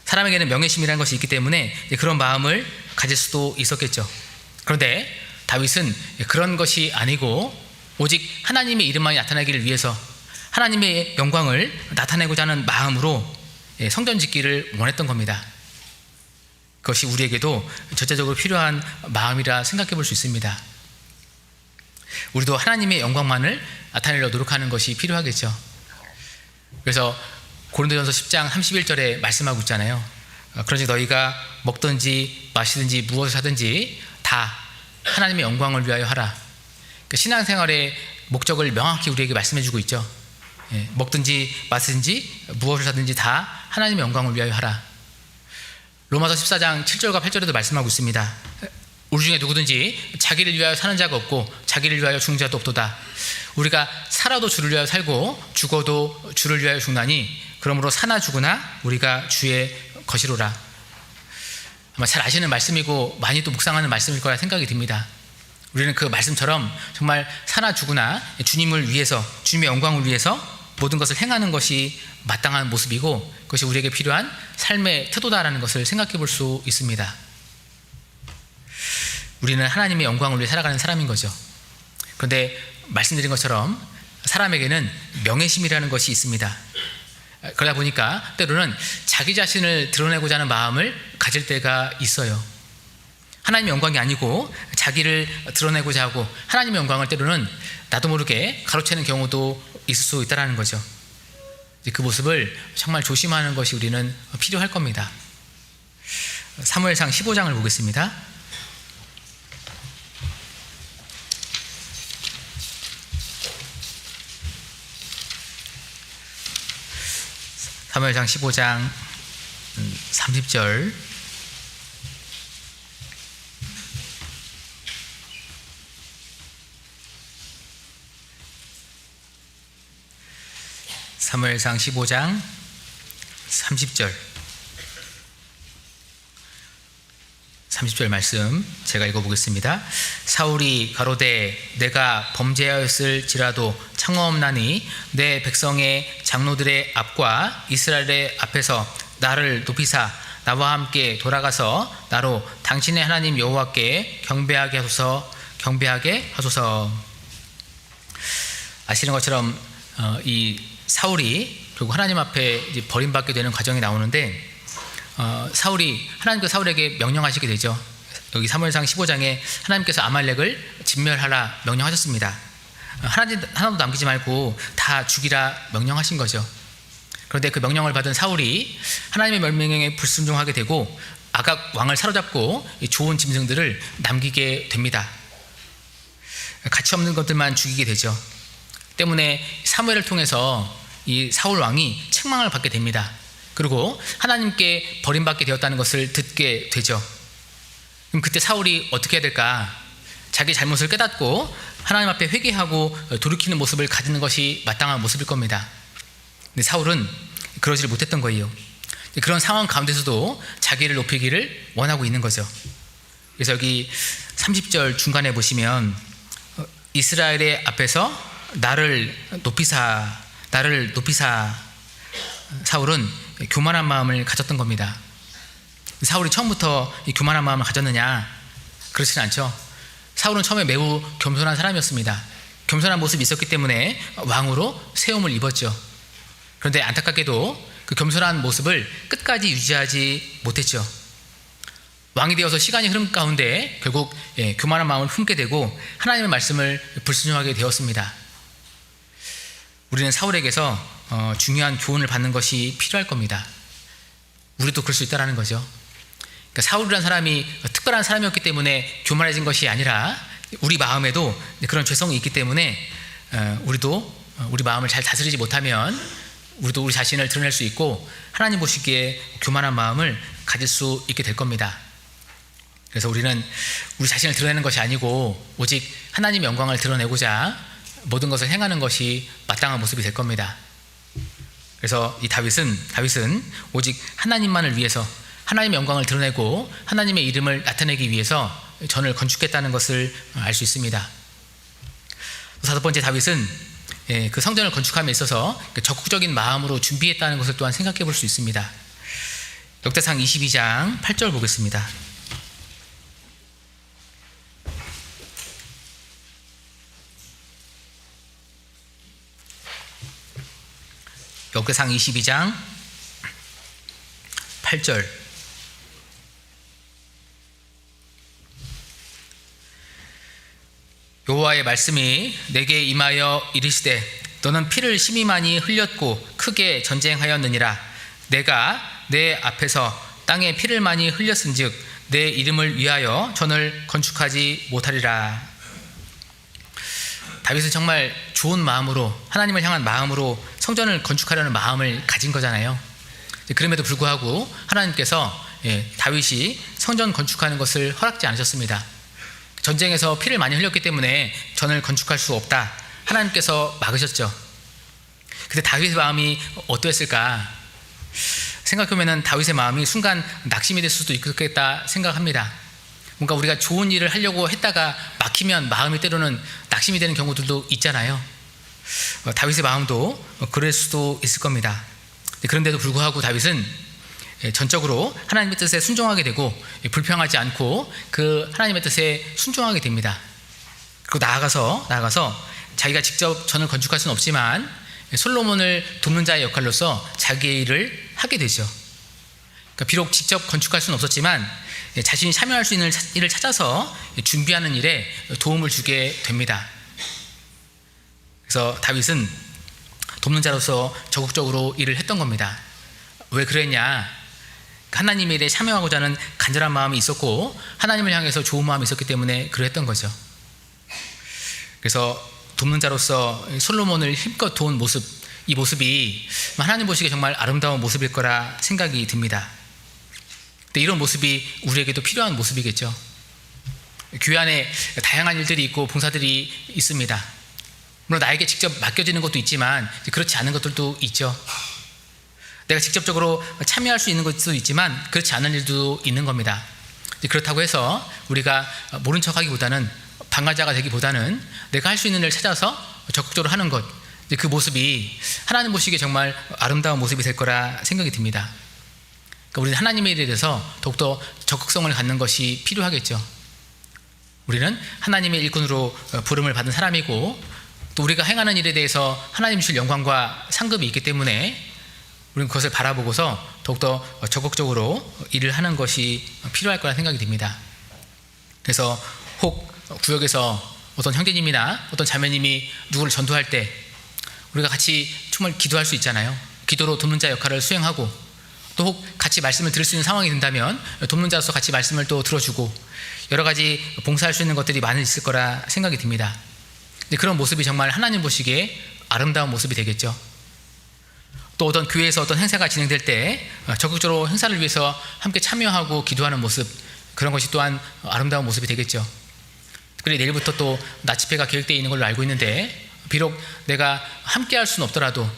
A: 사람에게는 명예심이라는 것이 있기 때문에 그런 마음을 가질 수도 있었겠죠. 그런데 다윗은 그런 것이 아니고 오직 하나님의 이름만이 나타나기를 위해서 하나님의 영광을 나타내고자 하는 마음으로 성전 짓기를 원했던 겁니다. 그것이 우리에게도 절대적으로 필요한 마음이라 생각해 볼 수 있습니다. 우리도 하나님의 영광만을 나타내려 노력하는 것이 필요하겠죠. 그래서 고린도전서 10장 31절에 말씀하고 있잖아요. 그러지 너희가 먹든지 마시든지 무엇을 하든지 다 하나님의 영광을 위하여 하라. 신앙생활의 목적을 명확히 우리에게 말씀해 주고 있죠. 먹든지 마시든지 무엇을 하든지 다 하나님의 영광을 위하여 하라. 로마서 14장 7절과 8절에도 말씀하고 있습니다. 우리 중에 누구든지 자기를 위하여 사는 자가 없고 자기를 위하여 죽는 자도 없도다. 우리가 살아도 주를 위하여 살고 죽어도 주를 위하여 죽나니 그러므로 사나 죽으나 우리가 주의 것이로라. 아마 잘 아시는 말씀이고 많이 또 묵상하는 말씀일 거라 생각이 듭니다. 우리는 그 말씀처럼 정말 사나 죽으나 주님을 위해서, 주님의 영광을 위해서 모든 것을 행하는 것이 마땅한 모습이고 그것이 우리에게 필요한 삶의 태도다라는 것을 생각해 볼 수 있습니다. 우리는 하나님의 영광을 위해 살아가는 사람인 거죠. 그런데 말씀드린 것처럼 사람에게는 명예심이라는 것이 있습니다. 그러다 보니까 때로는 자기 자신을 드러내고자 하는 마음을 가질 때가 있어요. 하나님의 영광이 아니고 자기를 드러내고자 하고 하나님의 영광을 때로는 나도 모르게 가로채는 경우도 있을 수 있다는 거죠. 그 모습을 정말 조심하는 것이 우리는 필요할 겁니다. 사무엘상 15장을 보겠습니다. 사무엘상 15장 30절. 사무엘상 15장 30절. 30절 말씀 제가 읽어보겠습니다. 사울이 가로되 내가 범죄하였을지라도 창호없나니 내 백성의 장로들의 앞과 이스라엘의 앞에서 나를 높이사 나와 함께 돌아가서 나로 당신의 하나님 여호와께 경배하게 하소서. 아시는 것처럼 이 사울이 결국 하나님 앞에 이제 버림받게 되는 과정이 나오는데 사울이 하나님께서 사울에게 명령하시게 되죠. 여기 사무엘상 15장에 하나님께서 아말렉을 진멸하라 명령하셨습니다. 하나도 남기지 말고 다 죽이라 명령하신 거죠. 그런데 그 명령을 받은 사울이 하나님의 명령에 불순종하게 되고 아각 왕을 사로잡고 좋은 짐승들을 남기게 됩니다. 가치 없는 것들만 죽이게 되죠. 때문에 사무엘을 통해서 이 사울 왕이 책망을 받게 됩니다. 그리고 하나님께 버림받게 되었다는 것을 듣게 되죠. 그럼 그때 사울이 어떻게 해야 될까? 자기 잘못을 깨닫고 하나님 앞에 회개하고 돌이키는 모습을 가지는 것이 마땅한 모습일 겁니다. 근데 사울은 그러지를 못했던 거예요. 그런 상황 가운데서도 자기를 높이기를 원하고 있는 거죠. 그래서 여기 30절 중간에 보시면 이스라엘의 앞에서 나를 높이사 사울은 교만한 마음을 가졌던 겁니다. 사울이 처음부터 이 교만한 마음을 가졌느냐? 그렇지는 않죠. 사울은 처음에 매우 겸손한 사람이었습니다. 겸손한 모습이 있었기 때문에 왕으로 세움을 입었죠. 그런데 안타깝게도 그 겸손한 모습을 끝까지 유지하지 못했죠. 왕이 되어서 시간이 흐름 가운데 결국 교만한 마음을 품게 되고 하나님의 말씀을 불순종하게 되었습니다. 우리는 사울에게서 중요한 교훈을 받는 것이 필요할 겁니다. 우리도 그럴 수 있다는 거죠. 그러니까 사울이라는 사람이 특별한 사람이었기 때문에 교만해진 것이 아니라 우리 마음에도 그런 죄성이 있기 때문에 우리도 우리 마음을 잘 다스리지 못하면 우리도 우리 자신을 드러낼 수 있고 하나님 보시기에 교만한 마음을 가질 수 있게 될 겁니다. 그래서 우리는 우리 자신을 드러내는 것이 아니고 오직 하나님의 영광을 드러내고자 모든 것을 행하는 것이 마땅한 모습이 될 겁니다. 그래서 이 다윗은 오직 하나님만을 위해서 하나님의 영광을 드러내고 하나님의 이름을 나타내기 위해서 전을 건축했다는 것을 알 수 있습니다. 다섯 번째, 다윗은 그 성전을 건축함에 있어서 적극적인 마음으로 준비했다는 것을 또한 생각해 볼 수 있습니다. 역대상 22장 8절 보겠습니다. 역대상 22장 8절. 여호와의 말씀이 내게 임하여 이르시되 너는 피를 심히 많이 흘렸고 크게 전쟁하였느니라. 내가 내 앞에서 땅에 피를 많이 흘렸은즉 내 이름을 위하여 전을 건축하지 못하리라. 다윗은 정말 좋은 마음으로 하나님을 향한 마음으로 성전을 건축하려는 마음을 가진 거잖아요. 그럼에도 불구하고 하나님께서 다윗이 성전 건축하는 것을 허락지 않으셨습니다. 전쟁에서 피를 많이 흘렸기 때문에 전을 건축할 수 없다, 하나님께서 막으셨죠. 근데 다윗의 마음이 어떠했을까? 생각해보면 다윗의 마음이 순간 낙심이 될 수도 있겠다 생각합니다. 뭔가 우리가 좋은 일을 하려고 했다가 막히면 마음이 때로는 낙심이 되는 경우들도 있잖아요. 다윗의 마음도 그럴 수도 있을 겁니다. 그런데도 불구하고 다윗은 전적으로 하나님의 뜻에 순종하게 되고 불평하지 않고 그 하나님의 뜻에 순종하게 됩니다. 그리고 나아가서 자기가 직접 전을 건축할 수는 없지만 솔로몬을 돕는 자의 역할로서 자기의 일을 하게 되죠. 그러니까 비록 직접 건축할 수는 없었지만 자신이 참여할 수 있는 일을 찾아서 준비하는 일에 도움을 주게 됩니다. 그래서 다윗은 돕는 자로서 적극적으로 일을 했던 겁니다. 왜 그랬냐? 하나님의 일에 참여하고자 하는 간절한 마음이 있었고 하나님을 향해서 좋은 마음이 있었기 때문에 그랬던 거죠. 그래서 돕는 자로서 솔로몬을 힘껏 도운 모습, 이 모습이 하나님 보시기에 정말 아름다운 모습일 거라 생각이 듭니다. 근데 이런 모습이 우리에게도 필요한 모습이겠죠. 교회 안에 다양한 일들이 있고 봉사들이 있습니다. 물론 나에게 직접 맡겨지는 것도 있지만 그렇지 않은 것들도 있죠. 내가 직접적으로 참여할 수 있는 것도 있지만 그렇지 않은 일도 있는 겁니다. 그렇다고 해서 우리가 모른 척하기보다는 방관자가 되기보다는 내가 할 수 있는 일을 찾아서 적극적으로 하는 것, 그 모습이 하나님 보시기에 정말 아름다운 모습이 될 거라 생각이 듭니다. 그러니까 우리는 하나님의 일에 대해서 더욱더 적극성을 갖는 것이 필요하겠죠. 우리는 하나님의 일꾼으로 부름을 받은 사람이고 또 우리가 행하는 일에 대해서 하나님 주실 영광과 상급이 있기 때문에 우리는 그것을 바라보고서 더욱더 적극적으로 일을 하는 것이 필요할 거라 생각이 듭니다. 그래서 혹 구역에서 어떤 형제님이나 어떤 자매님이 누구를 전도할 때 우리가 같이 정말 기도할 수 있잖아요. 기도로 돕는 자 역할을 수행하고 또 혹 같이 말씀을 들을 수 있는 상황이 된다면 돕는 자로서 같이 말씀을 또 들어주고 여러 가지 봉사할 수 있는 것들이 많이 있을 거라 생각이 듭니다. 그런 모습이 정말 하나님 보시기에 아름다운 모습이 되겠죠. 또 어떤 교회에서 어떤 행사가 진행될 때 적극적으로 행사를 위해서 함께 참여하고 기도하는 모습, 그런 것이 또한 아름다운 모습이 되겠죠. 특별히 내일부터 또 낮 집회가 계획되어 있는 걸로 알고 있는데 비록 내가 함께 할 수는 없더라도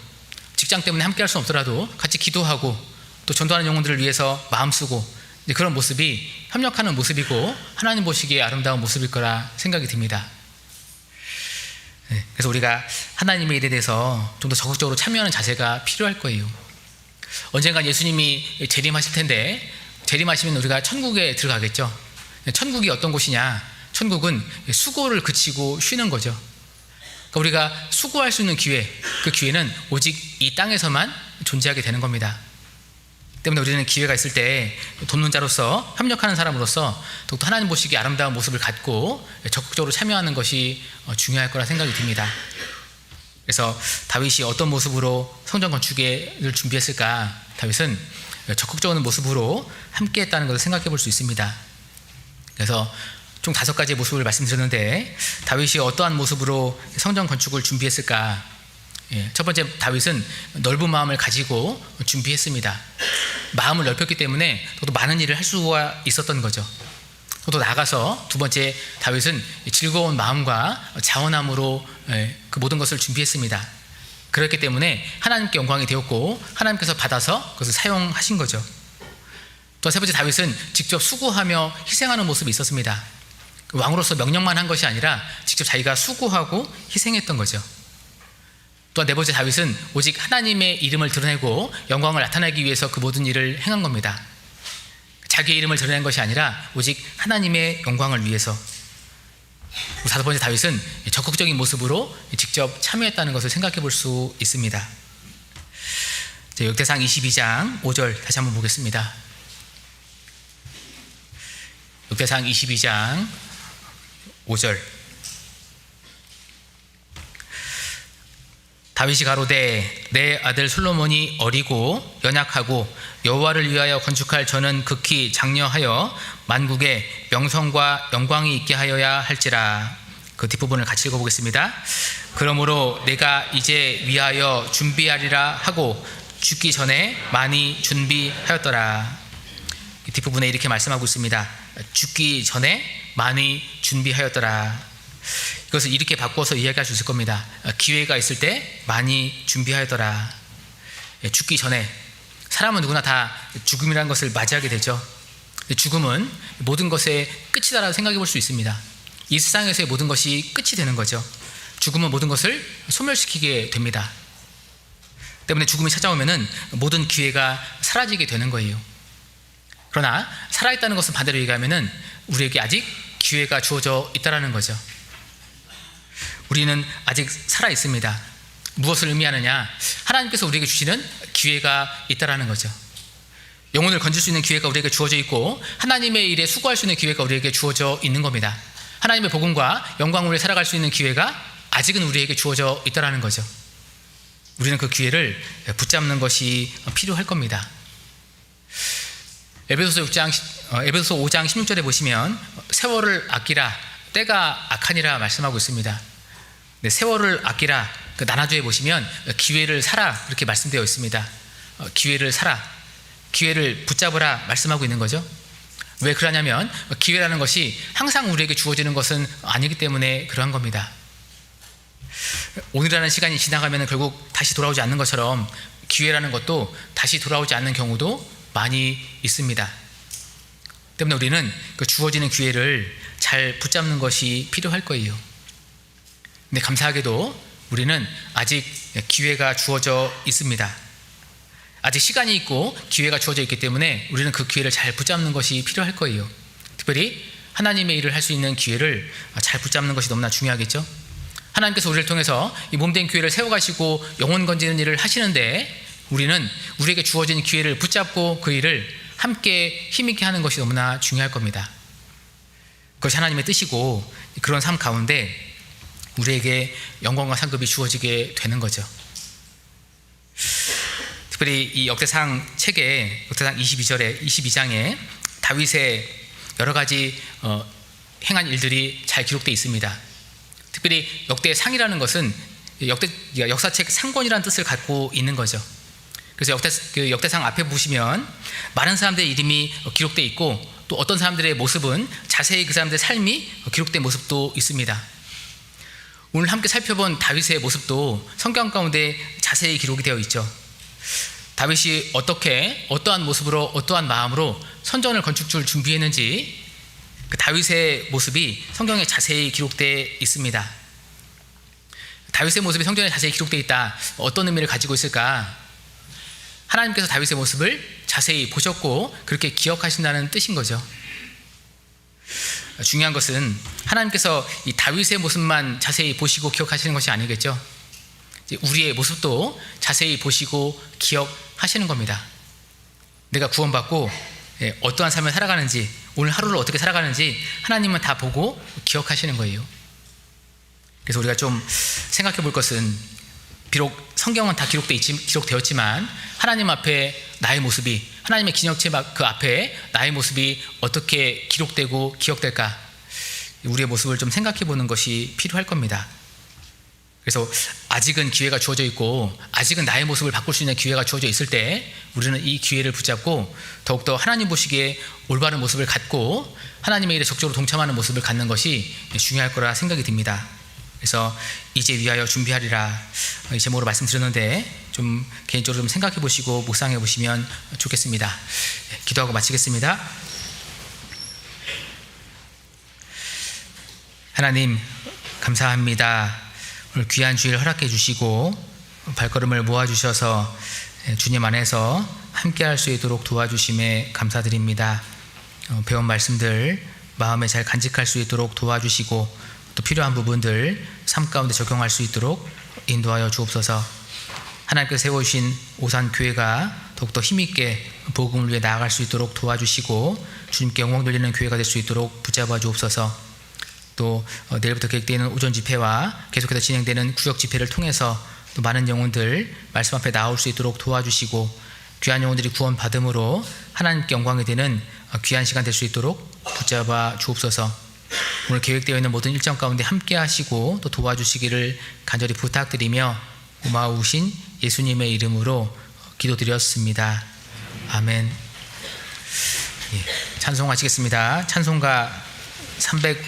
A: 직장 때문에 함께 할 수는 없더라도 같이 기도하고 또 전도하는 영혼들을 위해서 마음 쓰고 그런 모습이 협력하는 모습이고 하나님 보시기에 아름다운 모습일 거라 생각이 듭니다. 그래서 우리가 하나님의 일에 대해서 좀 더 적극적으로 참여하는 자세가 필요할 거예요. 언젠간 예수님이 재림하실 텐데 재림하시면 우리가 천국에 들어가겠죠. 천국이 어떤 곳이냐? 천국은 수고를 그치고 쉬는 거죠. 그러니까 우리가 수고할 수 있는 기회, 그 기회는 오직 이 땅에서만 존재하게 되는 겁니다. 때문에 우리는 기회가 있을 때 돕는 자로서 협력하는 사람으로서 더욱더 하나님 보시기에 아름다운 모습을 갖고 적극적으로 참여하는 것이 중요할 거라 생각이 듭니다. 그래서 다윗이 어떤 모습으로 성전 건축을 준비했을까? 다윗은 적극적인 모습으로 함께했다는 것을 생각해 볼 수 있습니다. 그래서 총 5가지의 모습을 말씀드렸는데 다윗이 어떠한 모습으로 성전 건축을 준비했을까? 첫 번째, 다윗은 넓은 마음을 가지고 준비했습니다. 마음을 넓혔기 때문에 또 많은 일을 할 수가 있었던 거죠. 또 나아가서 두 번째, 다윗은 즐거운 마음과 자원함으로 그 모든 것을 준비했습니다. 그렇기 때문에 하나님께 영광이 되었고 하나님께서 받아서 그것을 사용하신 거죠. 또 세 번째, 다윗은 직접 수고하며 희생하는 모습이 있었습니다. 왕으로서 명령만 한 것이 아니라 직접 자기가 수고하고 희생했던 거죠. 또한 네 번째, 다윗은 오직 하나님의 이름을 드러내고 영광을 나타내기 위해서 그 모든 일을 행한 겁니다. 자기의 이름을 드러낸 것이 아니라 오직 하나님의 영광을 위해서. 다섯 번째, 다윗은 적극적인 모습으로 직접 참여했다는 것을 생각해 볼 수 있습니다. 역대상 22장 5절 다시 한번 보겠습니다. 역대상 22장 5절. 다윗이 가로되 내 아들 솔로몬이 어리고 연약하고 여호와를 위하여 건축할 전은 극히 장려하여 만국에 명성과 영광이 있게 하여야 할지라. 그 뒷부분을 같이 읽어보겠습니다. 그러므로 내가 이제 위하여 준비하리라 하고 죽기 전에 많이 준비하였더라. 뒷부분에 이렇게 말씀하고 있습니다. 죽기 전에 많이 준비하였더라. 이것을 이렇게 바꿔서 이야기할 수 있을 겁니다. 기회가 있을 때 많이 준비하였더라. 죽기 전에 사람은 누구나 다 죽음이라는 것을 맞이하게 되죠. 죽음은 모든 것의 끝이다라고 생각해 볼 수 있습니다. 이 세상에서의 모든 것이 끝이 되는 거죠. 죽음은 모든 것을 소멸시키게 됩니다. 때문에 죽음이 찾아오면은 모든 기회가 사라지게 되는 거예요. 그러나 살아있다는 것은 반대로 얘기하면은 우리에게 아직 기회가 주어져 있다라는 거죠. 우리는 아직 살아 있습니다. 무엇을 의미하느냐? 하나님께서 우리에게 주시는 기회가 있다라는 거죠. 영혼을 건질 수 있는 기회가 우리에게 주어져 있고 하나님의 일에 수고할 수 있는 기회가 우리에게 주어져 있는 겁니다. 하나님의 복음과 영광을 살아갈 수 있는 기회가 아직은 우리에게 주어져 있다라는 거죠. 우리는 그 기회를 붙잡는 것이 필요할 겁니다. 에베소서 5장 16절에 보시면 세월을 아끼라 때가 악하니라 말씀하고 있습니다. 네, 세월을 아끼라 나나주에 보시면 기회를 사라 이렇게 말씀되어 있습니다. 기회를 사라, 기회를 붙잡으라 말씀하고 있는 거죠. 왜 그러냐면 기회라는 것이 항상 우리에게 주어지는 것은 아니기 때문에 그러한 겁니다. 오늘이라는 시간이 지나가면 결국 다시 돌아오지 않는 것처럼 기회라는 것도 다시 돌아오지 않는 경우도 많이 있습니다. 때문에 우리는 그 주어지는 기회를 잘 붙잡는 것이 필요할 거예요. 근데 감사하게도 우리는 아직 기회가 주어져 있습니다. 아직 시간이 있고 기회가 주어져 있기 때문에 우리는 그 기회를 잘 붙잡는 것이 필요할 거예요. 특별히 하나님의 일을 할 수 있는 기회를 잘 붙잡는 것이 너무나 중요하겠죠. 하나님께서 우리를 통해서 이 몸된 교회를 세워가시고 영혼 건지는 일을 하시는데 우리는 우리에게 주어진 기회를 붙잡고 그 일을 함께 힘있게 하는 것이 너무나 중요할 겁니다. 그것이 하나님의 뜻이고 그런 삶 가운데 우리에게 영광과 상급이 주어지게 되는 거죠. 특별히 이 역대상 책에 역대상 22장에 다윗의 여러 가지 행한 일들이 잘 기록되어 있습니다. 특별히 역대상이라는 것은 역사책 상권이라는 뜻을 갖고 있는 거죠. 그래서 역대상 앞에 보시면 많은 사람들의 이름이 기록되어 있고 또 어떤 사람들의 모습은 자세히 그 사람들의 삶이 기록된 모습도 있습니다. 오늘 함께 살펴본 다윗의 모습도 성경 가운데 자세히 기록이 되어 있죠. 다윗이 어떻게 어떠한 모습으로 어떠한 마음으로 성전을 건축을 준비했는지 그 다윗의 모습이 성경에 자세히 기록되어 있습니다. 다윗의 모습이 성경에 자세히 기록되어 있다. 어떤 의미를 가지고 있을까? 하나님께서 다윗의 모습을 자세히 보셨고 그렇게 기억하신다는 뜻인 거죠. 중요한 것은 하나님께서 이 다윗의 모습만 자세히 보시고 기억하시는 것이 아니겠죠. 우리의 모습도 자세히 보시고 기억하시는 겁니다. 내가 구원받고 어떠한 삶을 살아가는지 오늘 하루를 어떻게 살아가는지 하나님은 다 보고 기억하시는 거예요. 그래서 우리가 좀 생각해 볼 것은 비록 성경은 다 기록되었지만 하나님 앞에 나의 모습이 하나님의 기념체 그 앞에 나의 모습이 어떻게 기록되고 기억될까? 우리의 모습을 좀 생각해 보는 것이 필요할 겁니다. 그래서 아직은 기회가 주어져 있고 아직은 나의 모습을 바꿀 수 있는 기회가 주어져 있을 때 우리는 이 기회를 붙잡고 더욱더 하나님 보시기에 올바른 모습을 갖고 하나님의 일에 적극적으로 동참하는 모습을 갖는 것이 중요할 거라 생각이 듭니다. 그래서 이제 위하여 준비하리라 이 제목으로 말씀드렸는데 좀 개인적으로 좀 생각해 보시고 묵상해 보시면 좋겠습니다. 기도하고 마치겠습니다. 하나님 감사합니다. 오늘 귀한 주일 허락해 주시고 발걸음을 모아주셔서 주님 안에서 함께할 수 있도록 도와주심에 감사드립니다. 배운 말씀들 마음에 잘 간직할 수 있도록 도와주시고 또 필요한 부분들 삶 가운데 적용할 수 있도록 인도하여 주옵소서. 하나님께서 세워주신 오산교회가 더욱더 힘있게 복음을 위해 나아갈 수 있도록 도와주시고 주님께 영광 돌리는 교회가 될 수 있도록 붙잡아 주옵소서. 또 내일부터 계획되는 오전 집회와 계속해서 진행되는 구역 집회를 통해서 또 많은 영혼들 말씀 앞에 나올 수 있도록 도와주시고 귀한 영혼들이 구원받음으로 하나님께 영광이 되는 귀한 시간 될 수 있도록 붙잡아 주옵소서. 오늘 계획되어 있는 모든 일정 가운데 함께 하시고 또 도와주시기를 간절히 부탁드리며 고마우신 예수님의 이름으로 기도드렸습니다. 아멘. 찬송하시겠습니다. 찬송가 350